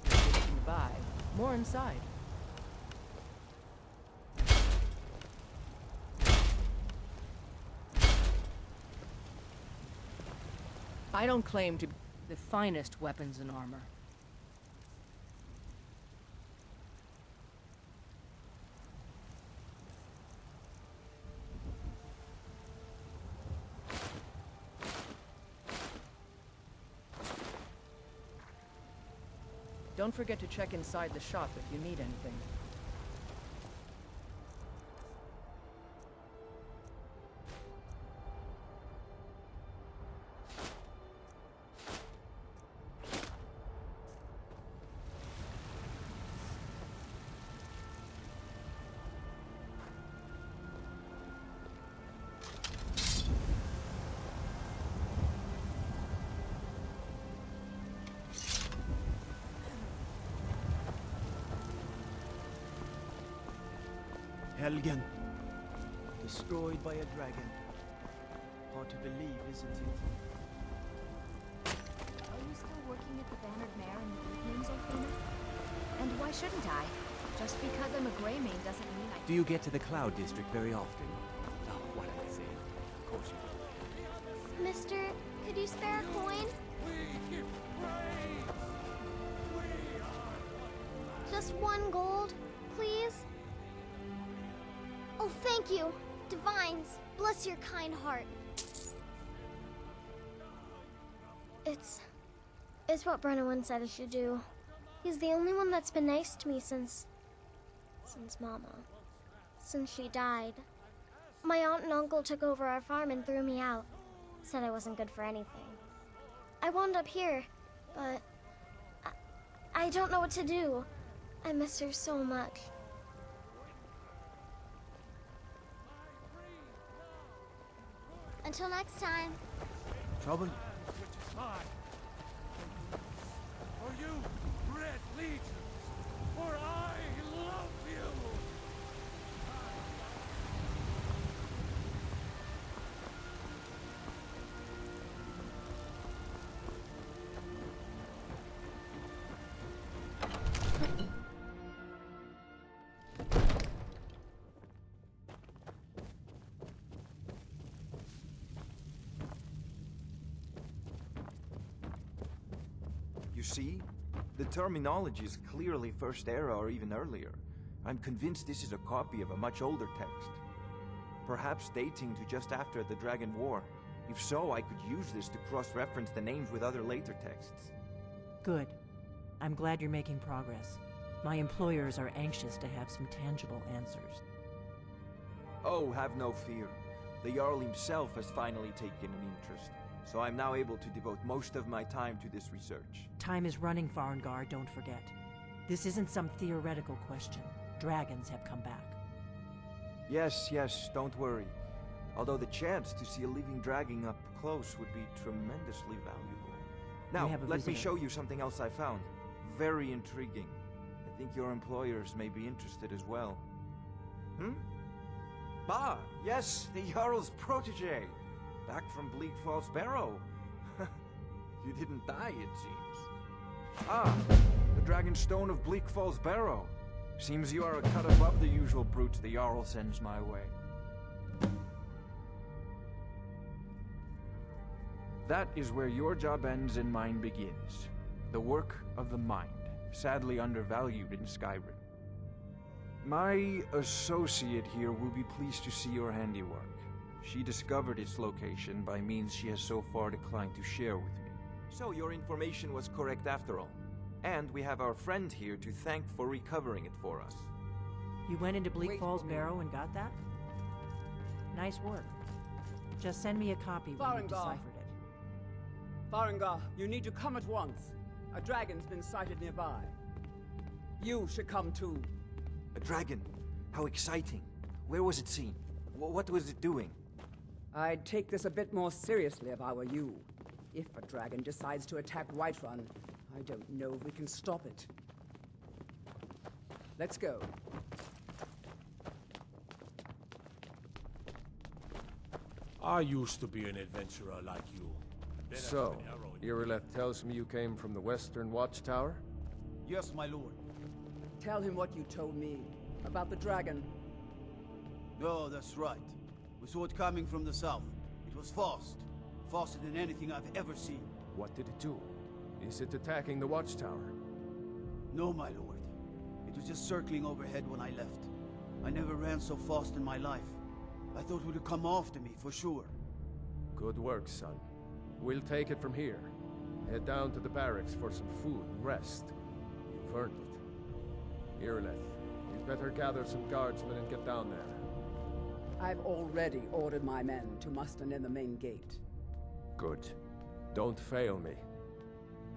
If you're looking to buy. More inside. I don't claim to be the finest weapons and armor. Don't forget to check inside the shop if you need anything. Helgen. Destroyed by a dragon. Hard to believe, isn't it? Are you still working at the Bannered Mare in the evenings, Alfina? And why shouldn't I? Just because I'm a Greymane doesn't mean I... Do you get to the Cloud District very often? Oh, what am I saying? Of course you do. Mister, could you spare a coin? Just 1 gold, please? Oh, thank you. Divines, bless your kind heart. It's what Brennan said I should do. He's the only one that's been nice to me since Mama. Since she died. My aunt and uncle took over our farm and threw me out. Said I wasn't good for anything. I wound up here, but I don't know what to do. I miss her so much. Until next time. Trouble? For you, Red Legions, for I love you! You see? The terminology is clearly First Era or even earlier. I'm convinced this is a copy of a much older text. Perhaps dating to just after the Dragon War. If so, I could use this to cross-reference the names with other later texts. Good. I'm glad you're making progress. My employers are anxious to have some tangible answers. Oh, have no fear. The Jarl himself has finally taken an interest, so I'm now able to devote most of my time to this research. Time is running, Farengar, don't forget. This isn't some theoretical question. Dragons have come back. Yes, don't worry. Although the chance to see a living dragon up close would be tremendously valuable. Now, let me show you something else I found. Very intriguing. I think your employers may be interested as well. Ah, yes, the Jarl's protege. Back from Bleak Falls Barrow. You didn't die, it seems. Ah, the Dragon Stone of Bleak Falls Barrow. Seems you are a cut above the usual brutes the Jarl sends my way. That is where your job ends and mine begins. The work of the mind, sadly undervalued in Skyrim. My associate here will be pleased to see your handiwork. She discovered its location by means she has so far declined to share with me. So your information was correct after all. And we have our friend here to thank for recovering it for us. You went into Bleak Falls Barrow and got that? Nice work. Just send me a copy when you've deciphered it. Farengar, you need to come at once. A dragon's been sighted nearby. You should come too. A dragon? How exciting. Where was it seen? What was it doing? I'd take this a bit more seriously if I were you. If a dragon decides to attack Whiterun, I don't know if we can stop it. Let's go. I used to be an adventurer like you. So, Irileth tells me you came from the Western Watchtower? Yes, my lord. Tell him what you told me about the dragon. Oh, that's right. We saw it coming from the south. It was fast. Faster than anything I've ever seen. What did it do? Is it attacking the Watchtower? No, my lord. It was just circling overhead when I left. I never ran so fast in my life. I thought it would come after me, for sure. Good work, son. We'll take it from here. Head down to the barracks for some food and rest. You've earned it. Irileth, you'd better gather some guardsmen and get down there. I've already ordered my men to muster near the main gate. Good. Don't fail me.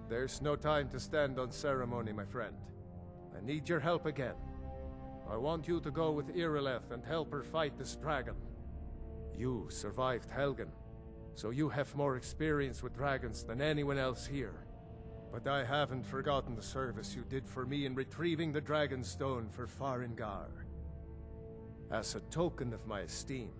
There's no time to stand on ceremony, my friend. I need your help again. I want you to go with Irileth and help her fight this dragon. You survived Helgen, so you have more experience with dragons than anyone else here. But I haven't forgotten the service you did for me in retrieving the Dragon Stone for Farengar. As a token of my esteem,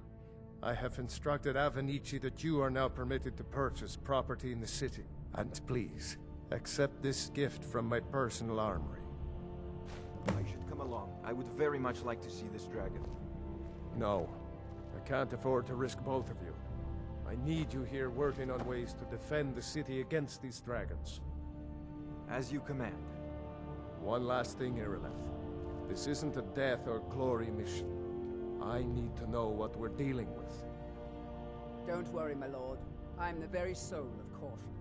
I have instructed Avenici that you are now permitted to purchase property in the city. And please, accept this gift from my personal armory. I should come along. I would very much like to see this dragon. No, I can't afford to risk both of you. I need you here working on ways to defend the city against these dragons. As you command. One last thing, Irileth. This isn't a death or glory mission. I need to know what we're dealing with. Don't worry, my lord. I'm the very soul of caution.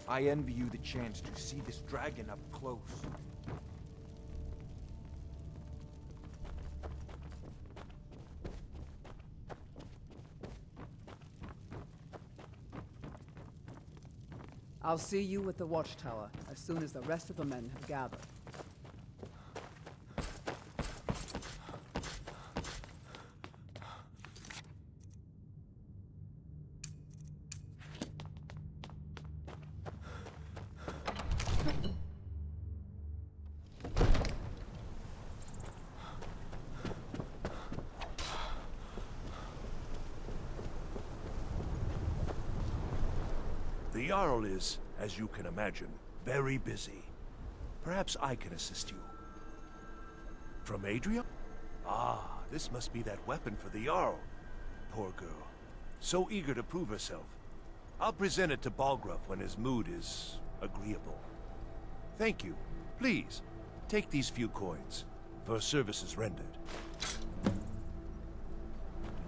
I envy you the chance to see this dragon up close. I'll see you at the watchtower as soon as the rest of the men have gathered. The Jarl is, as you can imagine, very busy. Perhaps I can assist you. From Adria? Ah, this must be that weapon for the Jarl. Poor girl. So eager to prove herself. I'll present it to Balgruuf when his mood is agreeable. Thank you. Please, take these few coins for services rendered.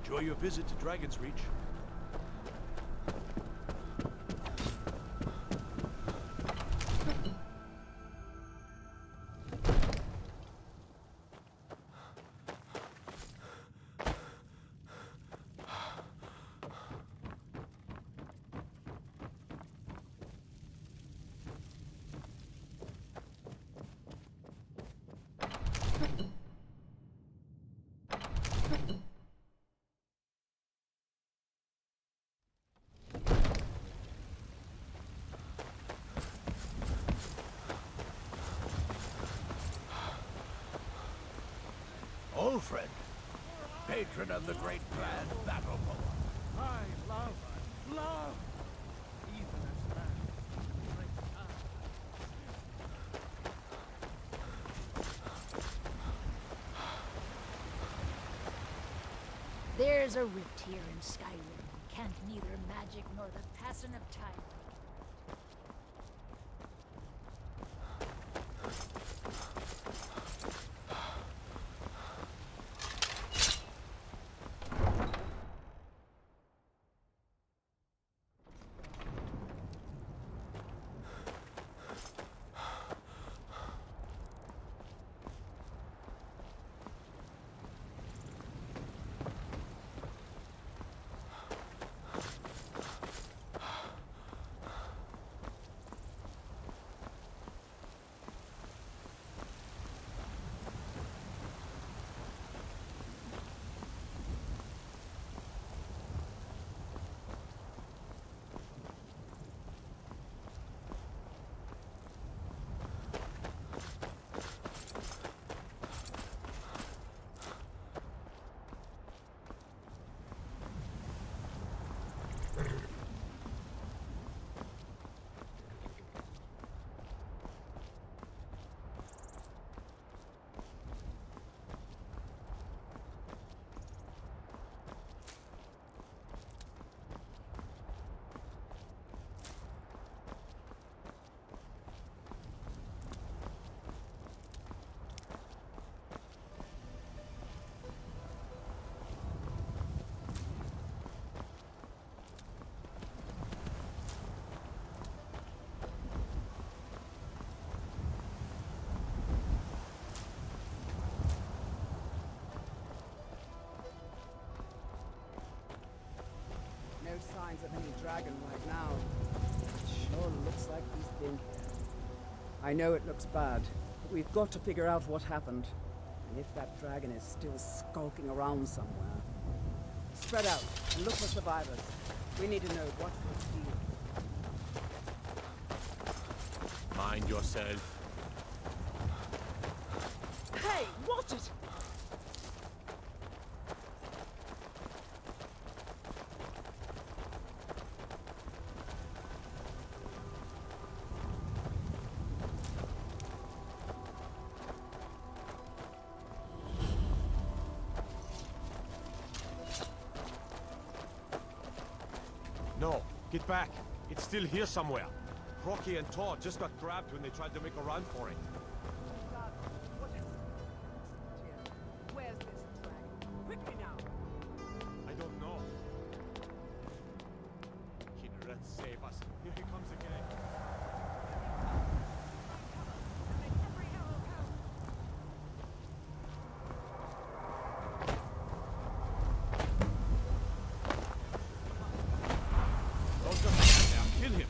Enjoy your visit to Dragon's Reach. Ulfred, patron of the great clan battle poem. I love, even as man. There's a rift here in Skyrim. Can't neither magic nor the passing of time. signs of any dragon right now. It sure looks like he's been here. I know it looks bad, but we've got to figure out what happened. And if that dragon is still skulking around somewhere. Spread out and look for survivors. We need to know what we're dealing. Mind yourself. Hey, watch it! No, get back. It's still here somewhere. Rocky and Todd just got grabbed when they tried to make a run for it. Where's this dragon? Quickly now! I don't know. Kindred, save us. Here he comes again. Don't just stand there. Kill him.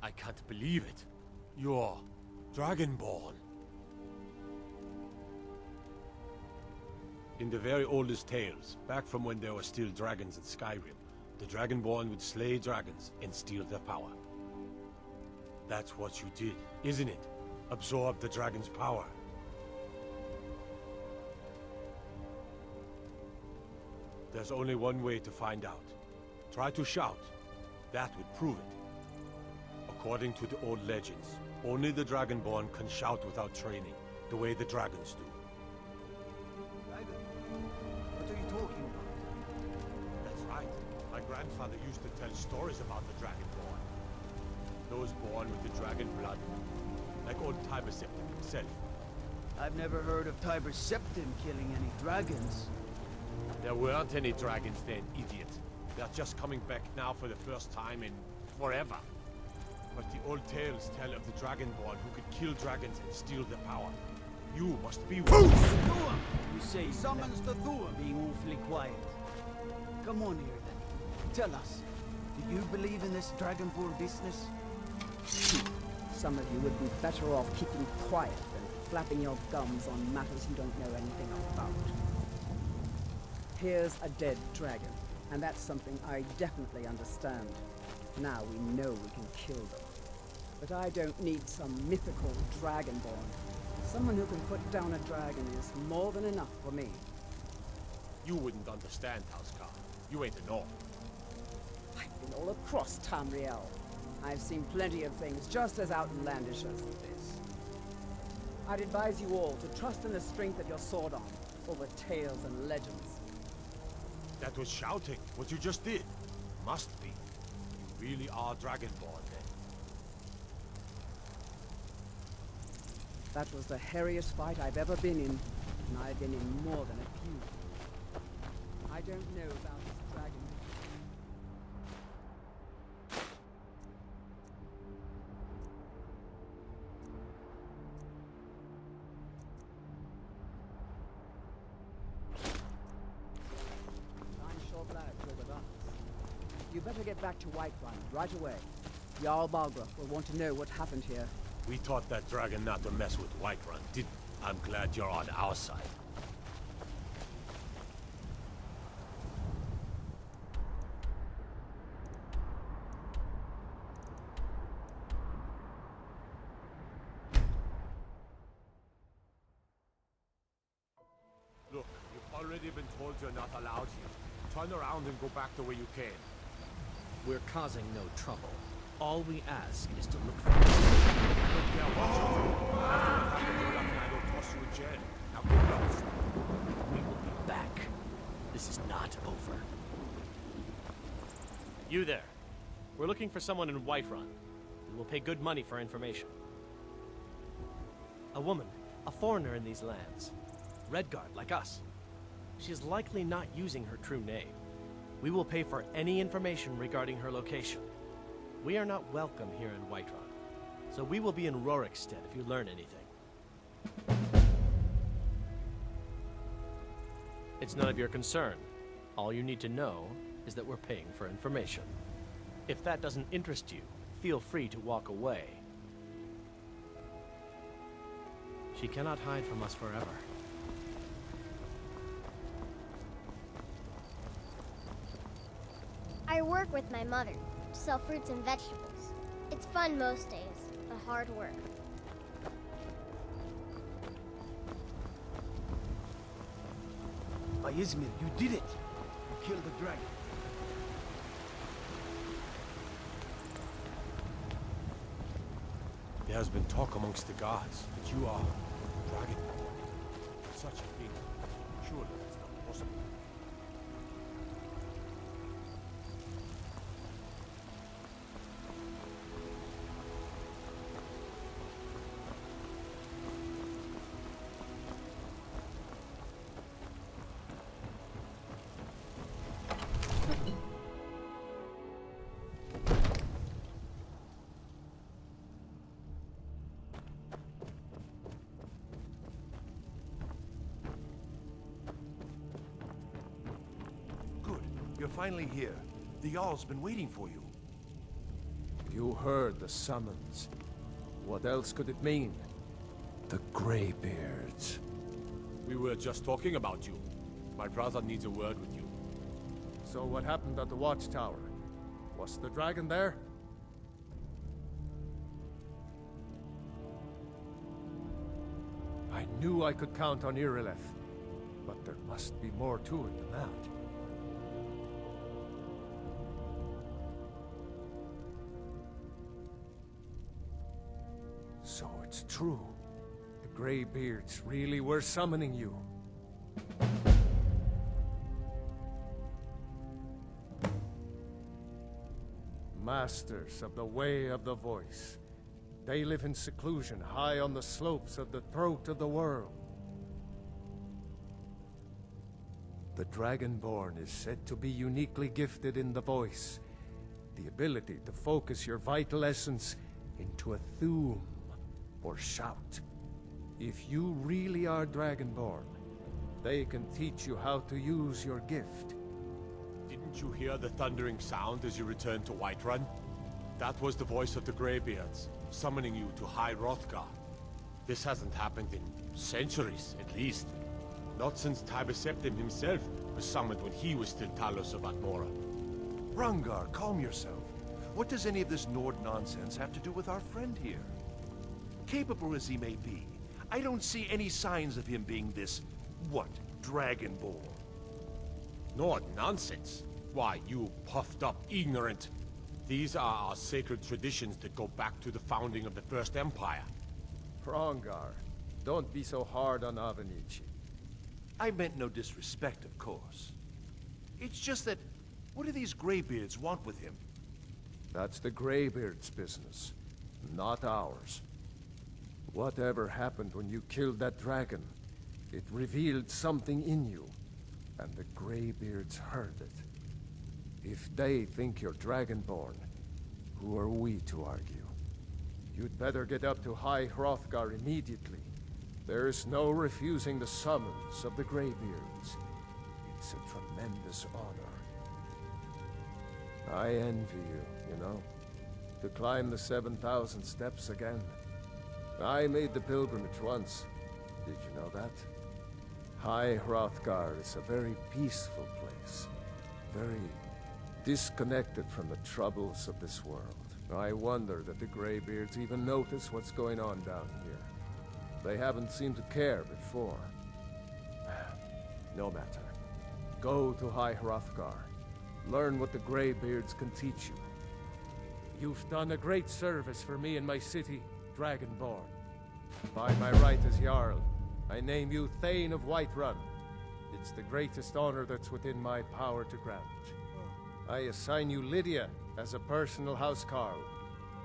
I can't believe it. You're Dragonborn. In the very oldest tales, back from when there were still dragons in Skyrim, the Dragonborn would slay dragons and steal their power. That's what you did, isn't it? Absorb the dragon's power. There's only one way to find out. Try to shout. That would prove it. According to the old legends, only the Dragonborn can shout without training, the way the dragons do. Dragon? What are you talking about? That's right. My grandfather used to tell stories about the Dragonborn. Those born with the dragon blood. Like old Tiber Septim himself. I've never heard of Tiber Septim killing any dragons. There weren't any dragons then, idiot. They're just coming back now for the first time in forever. But the old tales tell of the Dragonborn who could kill dragons and steal their power. You must be one. You say he summons the Thor, being awfully quiet. Come on here, then. Tell us, do you believe in this Dragonborn business? Some of you would be better off keeping quiet than flapping your gums on matters you don't know anything about. Here's a dead dragon, and that's something I definitely understand. Now we know we can kill them. But I don't need some mythical dragonborn. Someone who can put down a dragon is more than enough for me. You wouldn't understand, Housecar. You ain't a North. I've been all across Tamriel. I've seen plenty of things just as outlandish as this. I'd advise you all to trust in the strength of your sword arm over tales and legends. That was shouting, what you just did. Must be. You really are Dragonborn, then. That was the hairiest fight I've ever been in, and I've been in more than a few. I don't know about this dragon. I'm sure glad you're with us. You better get back to Whiterun right away. Jarl Balgruuf will want to know what happened here. We taught that dragon not to mess with Whiterun, didn't we? I'm glad you're on our side. Look, you've already been told you're not allowed here. Turn around and go back the way you came. We're causing no trouble. All we ask is to look for... I don't care what you do. After what happened to Lucky, I don't toss you in jail. Now get lost. We will be back. This is not over. You there. We're looking for someone in Whiterun. We will pay good money for information. A woman, a foreigner in these lands. Redguard, like us. She is likely not using her true name. We will pay for any information regarding her location. We are not welcome here in Whiterun, so we will be in Rorikstead if you learn anything. It's none of your concern. All you need to know is that we're paying for information. If that doesn't interest you, feel free to walk away. She cannot hide from us forever. I work with my mother to sell fruits and vegetables. It's fun most days, but hard work. Izmir, you did it! You killed the dragon. There has been talk amongst the gods that you are Dragonborn. Such a thing. Surely that's not possible. You're finally here. The Jarl's been waiting for you. You heard the summons. What else could it mean? The Greybeards. We were just talking about you. My brother needs a word with you. So what happened at the watchtower? Was the dragon there? I knew I could count on Irileth, but there must be more to it than that. So it's true. The Greybeards really were summoning you. Masters of the Way of the Voice. They live in seclusion high on the slopes of the throat of the world. The Dragonborn is said to be uniquely gifted in the voice, the ability to focus your vital essence into a thum, or shout. If you really are Dragonborn, they can teach you how to use your gift. Didn't Didn't you hear the thundering sound as you returned to Whiterun? That was the voice of the Greybeards, summoning you to High Hrothgar. This hasn't happened in centuries, at least. Not since Tiber Septim himself was summoned when he was still Talos of Atmora. Rungar, calm yourself. What does any of this Nord nonsense have to do with our friend here? Capable as he may be, I don't see any signs of him being this, what, Dragonborn? Nord nonsense? Why, you puffed up ignorant. These are our sacred traditions that go back to the founding of the First Empire. Hrongar, don't be so hard on Avenici. I meant no disrespect, of course. It's just that, what do these Greybeards want with him? That's the Greybeards' business, not ours. Whatever happened when you killed that dragon, it revealed something in you, and the Greybeards heard it. If they think you're Dragonborn, who are we to argue? You'd better get up to High Hrothgar immediately. There's no refusing the summons of the Greybeards. It's a tremendous honor. I envy you, you know, to climb the 7,000 steps again. I made the pilgrimage once. Did you know that? High Hrothgar is a very peaceful place. Very disconnected from the troubles of this world. I wonder that the Greybeards even notice what's going on down here. They haven't seemed to care before. No matter. Go to High Hrothgar. Learn what the Greybeards can teach you. You've done a great service for me and my city, Dragonborn. By my right as Jarl, I name you Thane of Whiterun. It's the greatest honor that's within my power to grant. I assign you Lydia as a personal housecarl,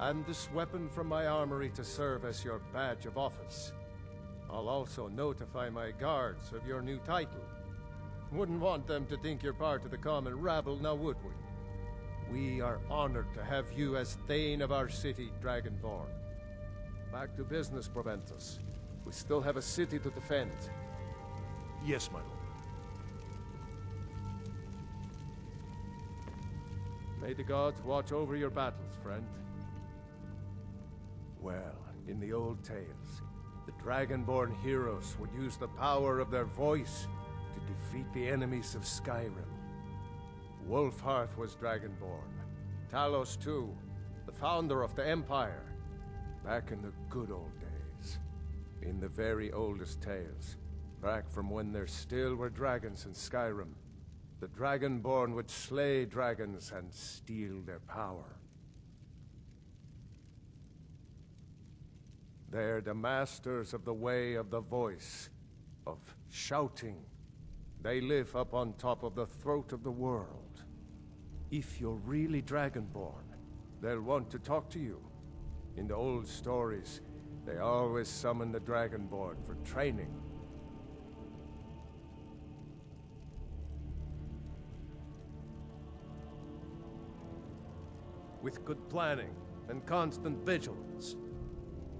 and this weapon from my armory to serve as your badge of office. I'll also notify my guards of your new title. Wouldn't want them to think you're part of the common rabble, now would we? We are honored to have you as Thane of our city, Dragonborn. Back to business, Proventus. We still have a city to defend. Yes, my lord. May the gods watch over your battles, friend. Well, in the old tales, the Dragonborn heroes would use the power of their voice to defeat the enemies of Skyrim. Wolfhearth was Dragonborn. Talos too, the founder of the Empire. Back in the good old days. In the very oldest tales. Back from when there still were dragons in Skyrim. The Dragonborn would slay dragons and steal their power. They're the masters of the way of the voice, of shouting. They live up on top of the throat of the world. If you're really Dragonborn, they'll want to talk to you. In the old stories, they always summon the Dragonborn for training. With good planning and constant vigilance.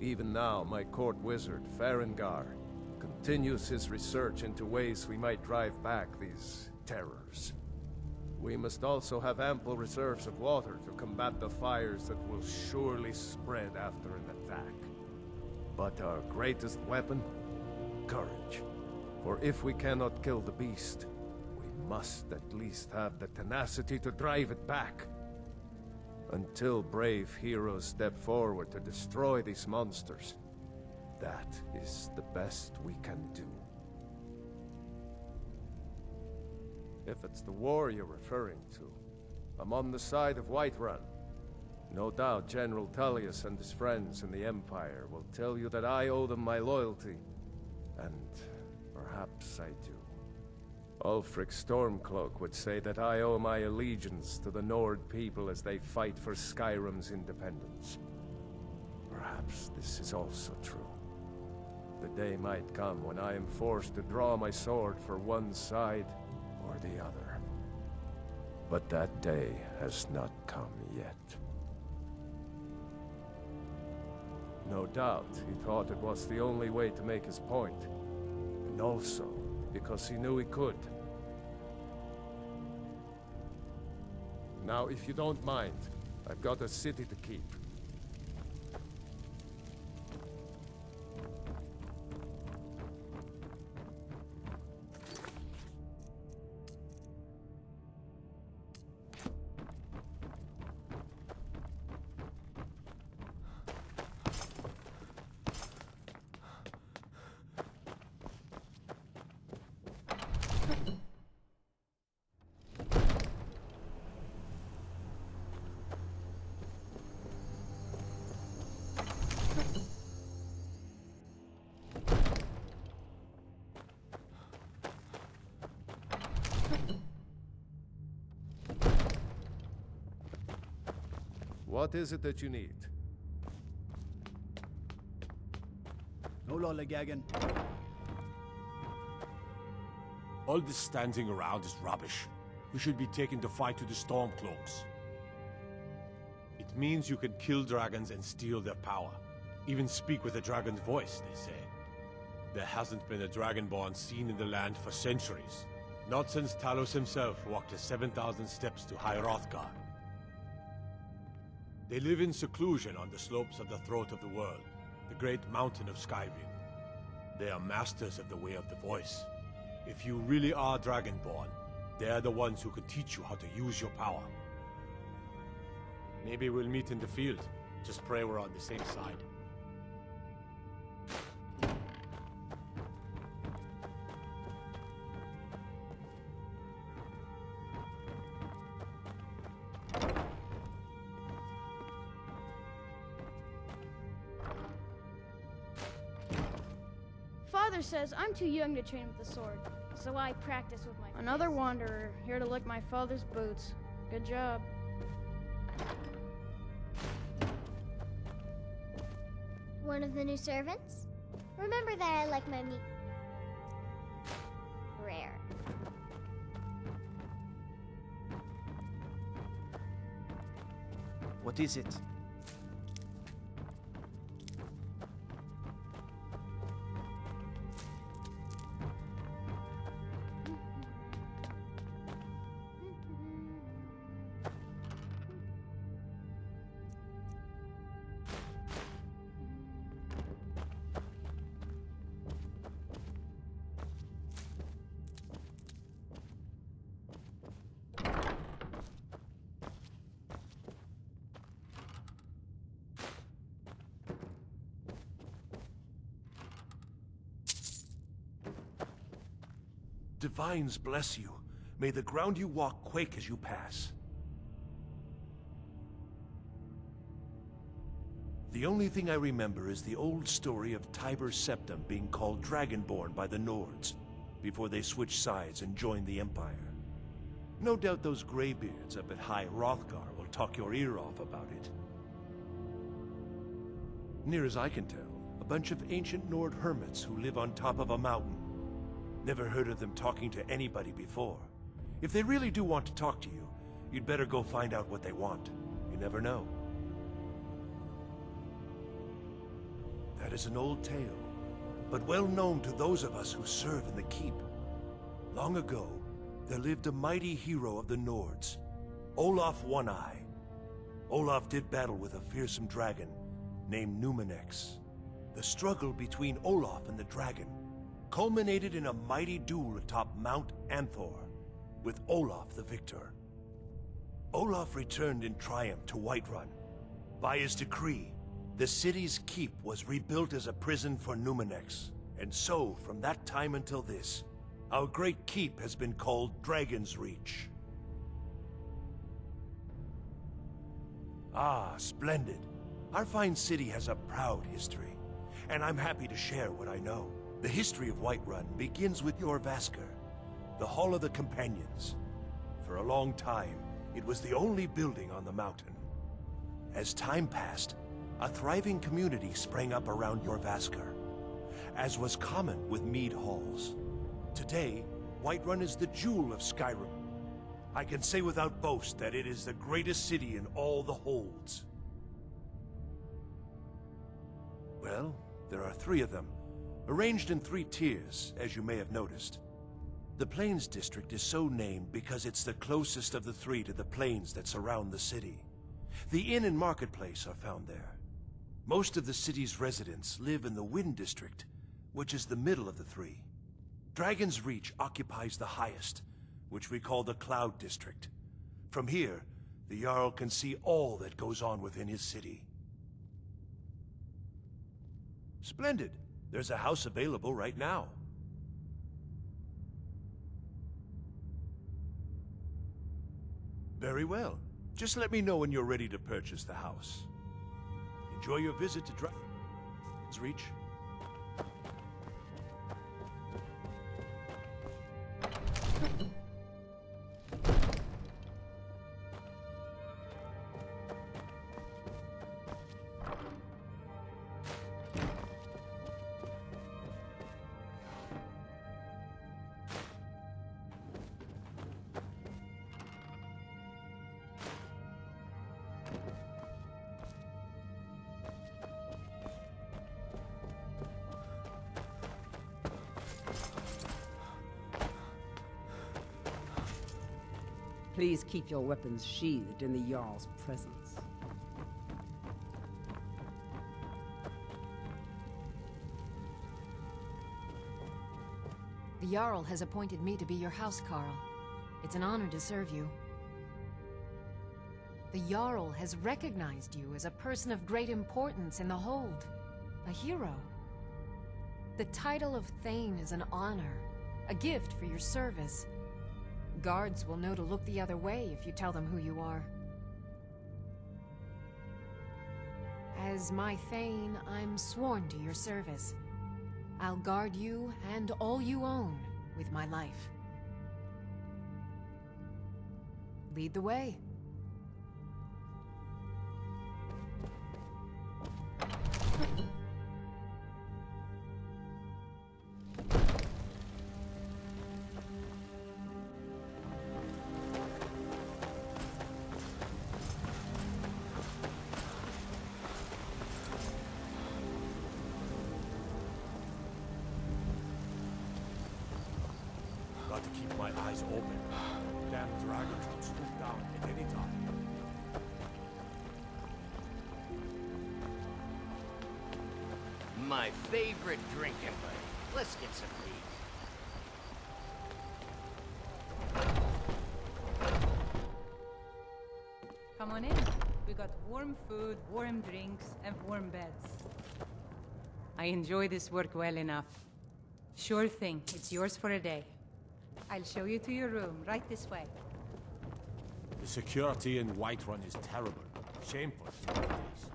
Even now, my court wizard, Farengar, continues his research into ways we might drive back these terrors. We must also have ample reserves of water to combat the fires that will surely spread after an attack. But our greatest weapon? Courage. For if we cannot kill the beast, we must at least have the tenacity to drive it back. Until brave heroes step forward to destroy these monsters, that is the best we can do. If it's the war you're referring to, I'm on the side of Whiterun. No doubt General Tullius and his friends in the Empire will tell you that I owe them my loyalty, and perhaps I do. Ulfric Stormcloak would say that I owe my allegiance to the Nord people as they fight for Skyrim's independence. Perhaps this is also true. The day might come when I am forced to draw my sword for one side or the other. But that day has not come yet. No doubt he thought it was the only way to make his point, and also because he knew he could. Now, if you don't mind, I've got a city to keep. What is it that you need? No lollygagging. All this standing around is rubbish. We should be taking the fight to the Stormcloaks. It means you can kill dragons and steal their power. Even speak with a dragon's voice, they say. There hasn't been a dragonborn seen in the land for centuries. Not since Talos himself walked the 7,000 steps to High Hrothgar. They live in seclusion on the slopes of the Throat of the World, the great mountain of Skyrim. They are masters of the Way of the Voice. If you really are Dragonborn, they are the ones who can teach you how to use your power. Maybe we'll meet in the field. Just pray we're on the same side. Father says I'm too young to train with the sword, so I practice with my Another wanderer, here to lick my father's boots. Good job. One of the new servants? Remember that I like my meat rare. What is it? Divines bless you. May the ground you walk quake as you pass. The only thing I remember is the old story of Tiber Septim being called Dragonborn by the Nords, before they switched sides and joined the Empire. No doubt those graybeards up at High Hrothgar will talk your ear off about it. Near as I can tell, a bunch of ancient Nord hermits who live on top of a mountain. Never heard of them talking to anybody before. If they really do want to talk to you, you'd better go find out what they want. You never know. That is an old tale, but well known to those of us who serve in the keep. Long ago, there lived a mighty hero of the Nords, Olaf One-Eye. Olaf did battle with a fearsome dragon named Numenex. The struggle between Olaf and the dragon culminated in a mighty duel atop Mount Anthor, with Olaf the victor. Olaf returned in triumph to Whiterun. By his decree, the city's keep was rebuilt as a prison for Numenex, and so, from that time until this, our great keep has been called Dragon's Reach. Ah, splendid. Our fine city has a proud history, and I'm happy to share what I know. The history of Whiterun begins with Jorrvaskr, the Hall of the Companions. For a long time, it was the only building on the mountain. As time passed, a thriving community sprang up around Jorrvaskr, as was common with mead halls. Today, Whiterun is the jewel of Skyrim. I can say without boast that it is the greatest city in all the holds. Well, there are 3 of them, arranged in 3 tiers, as you may have noticed. The Plains District is so named because it's the closest of the three to the plains that surround the city. The inn and marketplace are found there. Most of the city's residents live in the Wind District, which is the middle of the three. Dragon's Reach occupies the highest, which we call the Cloud District. From here, the Jarl can see all that goes on within his city. Splendid. There's a house available right now. Very well. Just let me know when you're ready to purchase the house. Enjoy your visit to Dragon's Reach. Please keep your weapons sheathed in the Jarl's presence. The Jarl has appointed me to be your housecarl. It's an honor to serve you. The Jarl has recognized you as a person of great importance in the Hold. A hero. The title of Thane is an honor, a gift for your service. Guards will know to look the other way if you tell them who you are. As my Thane, I'm sworn to your service. I'll guard you and all you own with my life. Lead the way. Got to keep my eyes open. Damn dragons will swoop down at any time. My favorite drinking buddy. Let's get some meat. Come on in. We got warm food, warm drinks, and warm beds. I enjoy this work well enough. Sure thing. It's yours for a day. I'll show you to your room, right this way. The security in Whiterun is terrible. Shameful is what it is.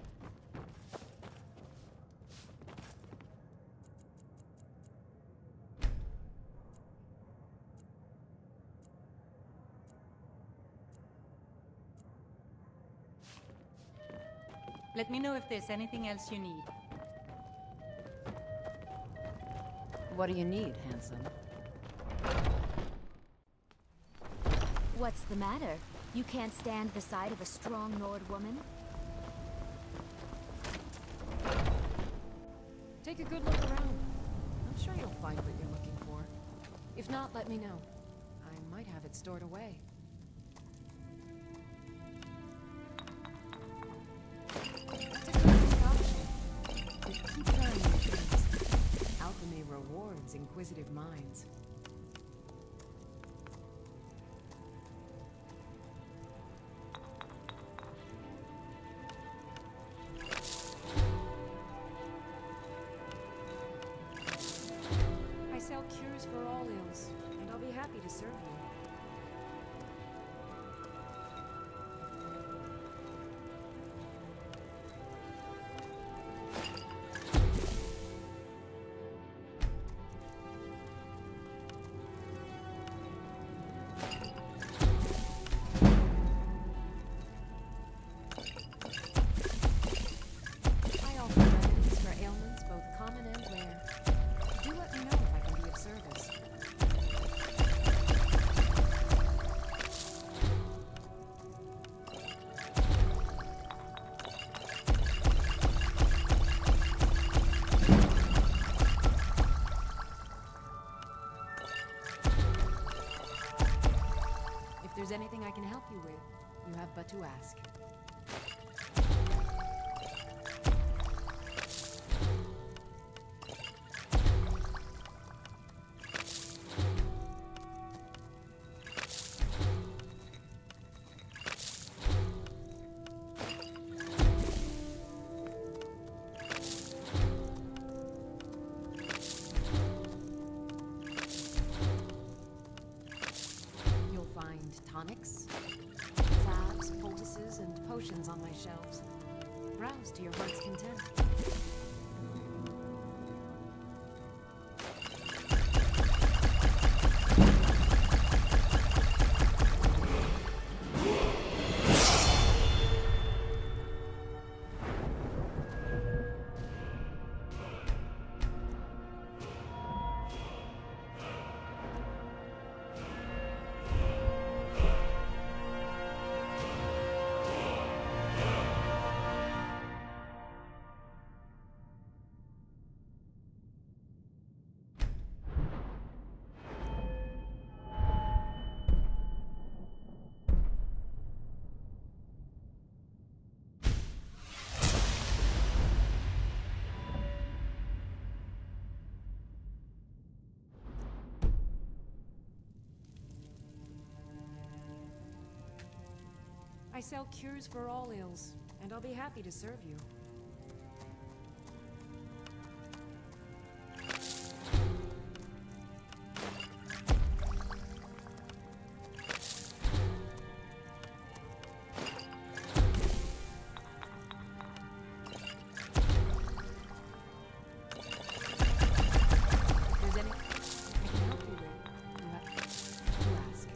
Let me know if there's anything else you need. What do you need, handsome? What's the matter? You can't stand the sight of a strong Nord woman? Take a good look around. I'm sure you'll find what you're looking for. If not, let me know. I might have it stored away. That's a good concoction. Just keep trying new things. Alchemy rewards inquisitive minds. I sell cures for all ills, and I'll be happy to serve you. I offer remedies for ailments both common and rare. Do let me know if I can be of service. can help you with, you have but to ask. Tonics, salves, poultices, and potions on my shelves. Browse to your heart's content. I sell cures for all ills, and I'll be happy to serve you. If there's anything I can help you with, you have to ask.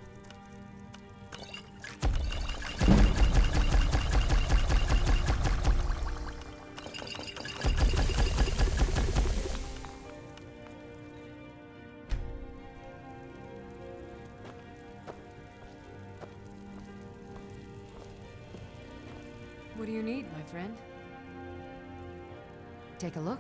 What do you need, my friend? Take a look.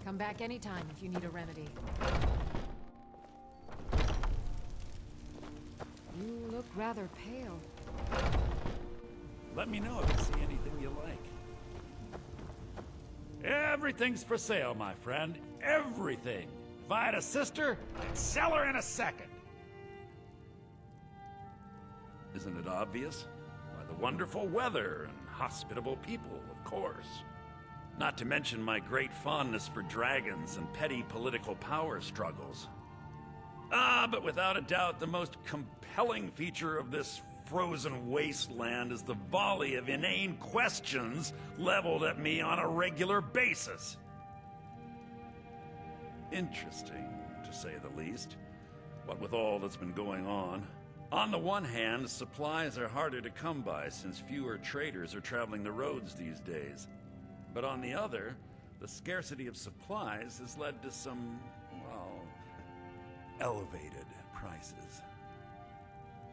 Come back anytime if you need a remedy. You look rather pale. Let me know if you see anything you like. Everything's for sale, my friend. Everything. If I had a sister, I'd sell her in a second. Isn't it obvious? By the wonderful weather and hospitable people, of course. Not to mention my great fondness for dragons and petty political power struggles. But without a doubt, the most compelling feature of this frozen wasteland is the volley of inane questions leveled at me on a regular basis. Interesting, to say the least. What with all that's been going on. On the one hand, supplies are harder to come by since fewer traders are traveling the roads these days. But on the other, the scarcity of supplies has led to some, well, elevated prices.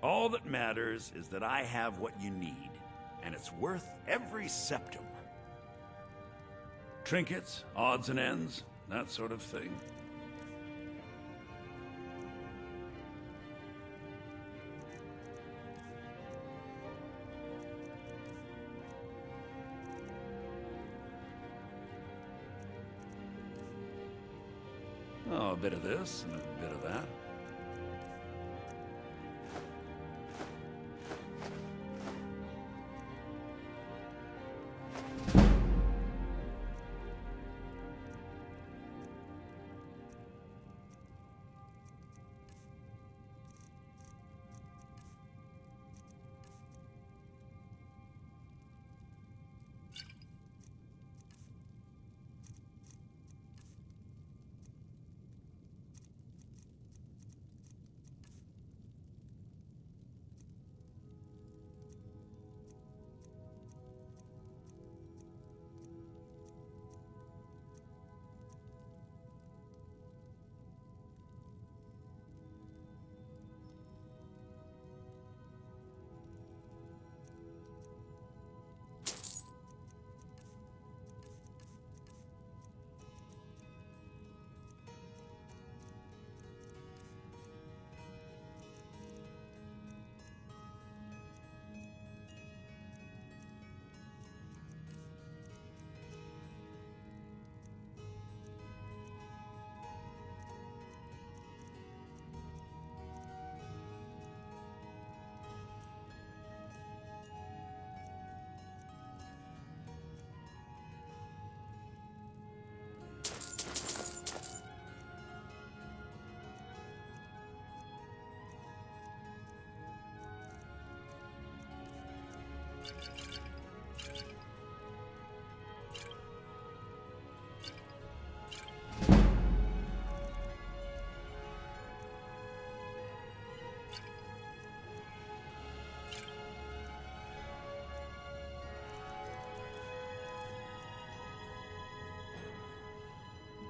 All that matters is that I have what you need, and it's worth every septum. Trinkets, odds and ends, that sort of thing. Oh, a bit of this and a bit of that.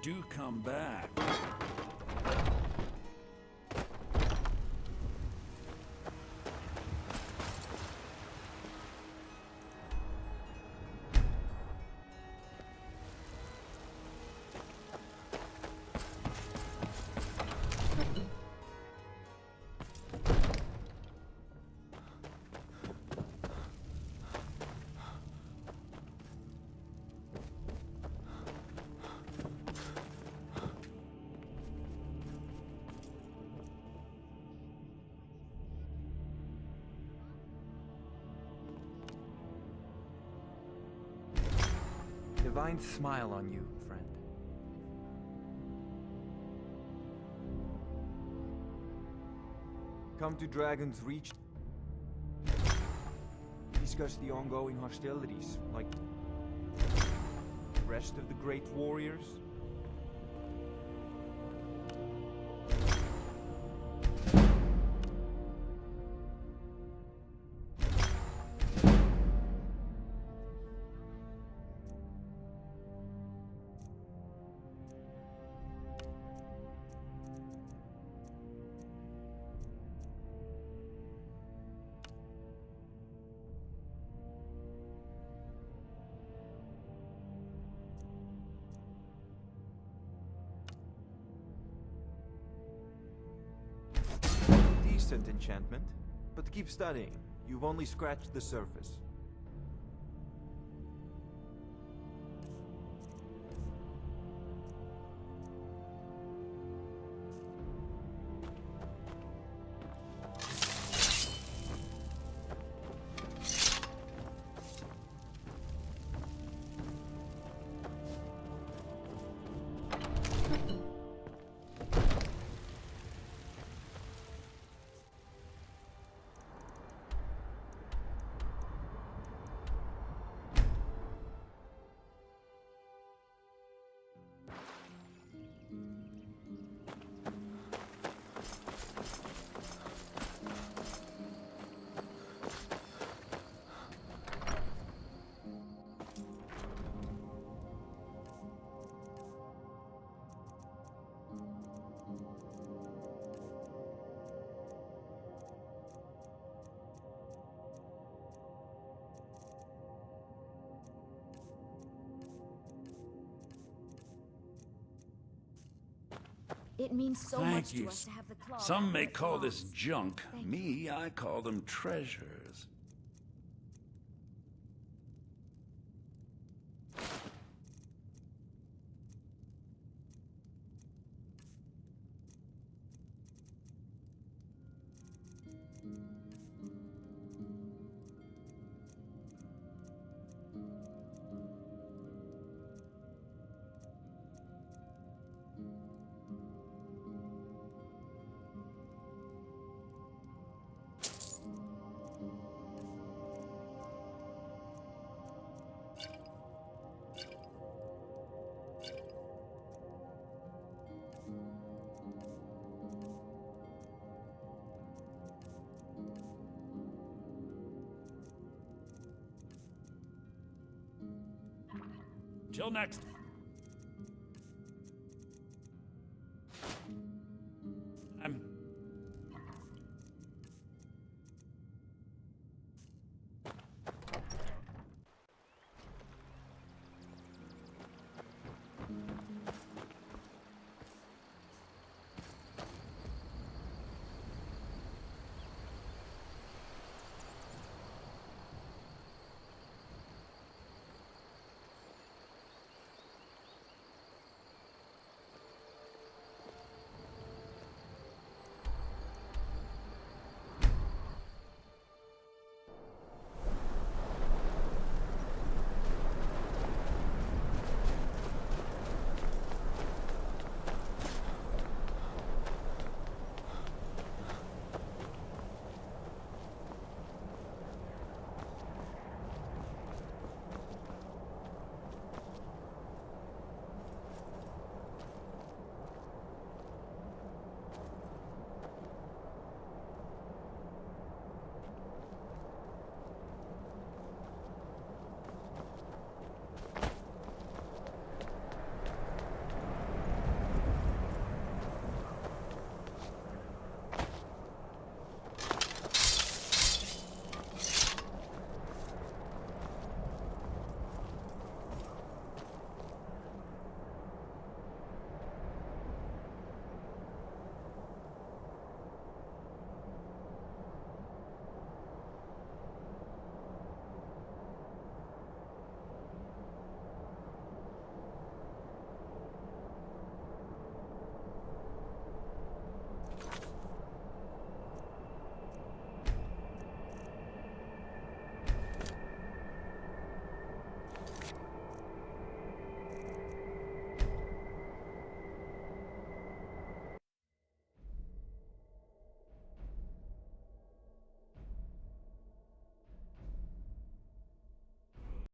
do come back. Divine smile on you, friend. Come to Dragon's Reach. Discuss the ongoing hostilities, like the rest of the great warriors. Decent enchantment, but keep studying. You've only scratched the surface. It means so Thank much you. to us to have the claw. Some back may where it call this belongs. junk. Thank Me, I call them treasures. Till next.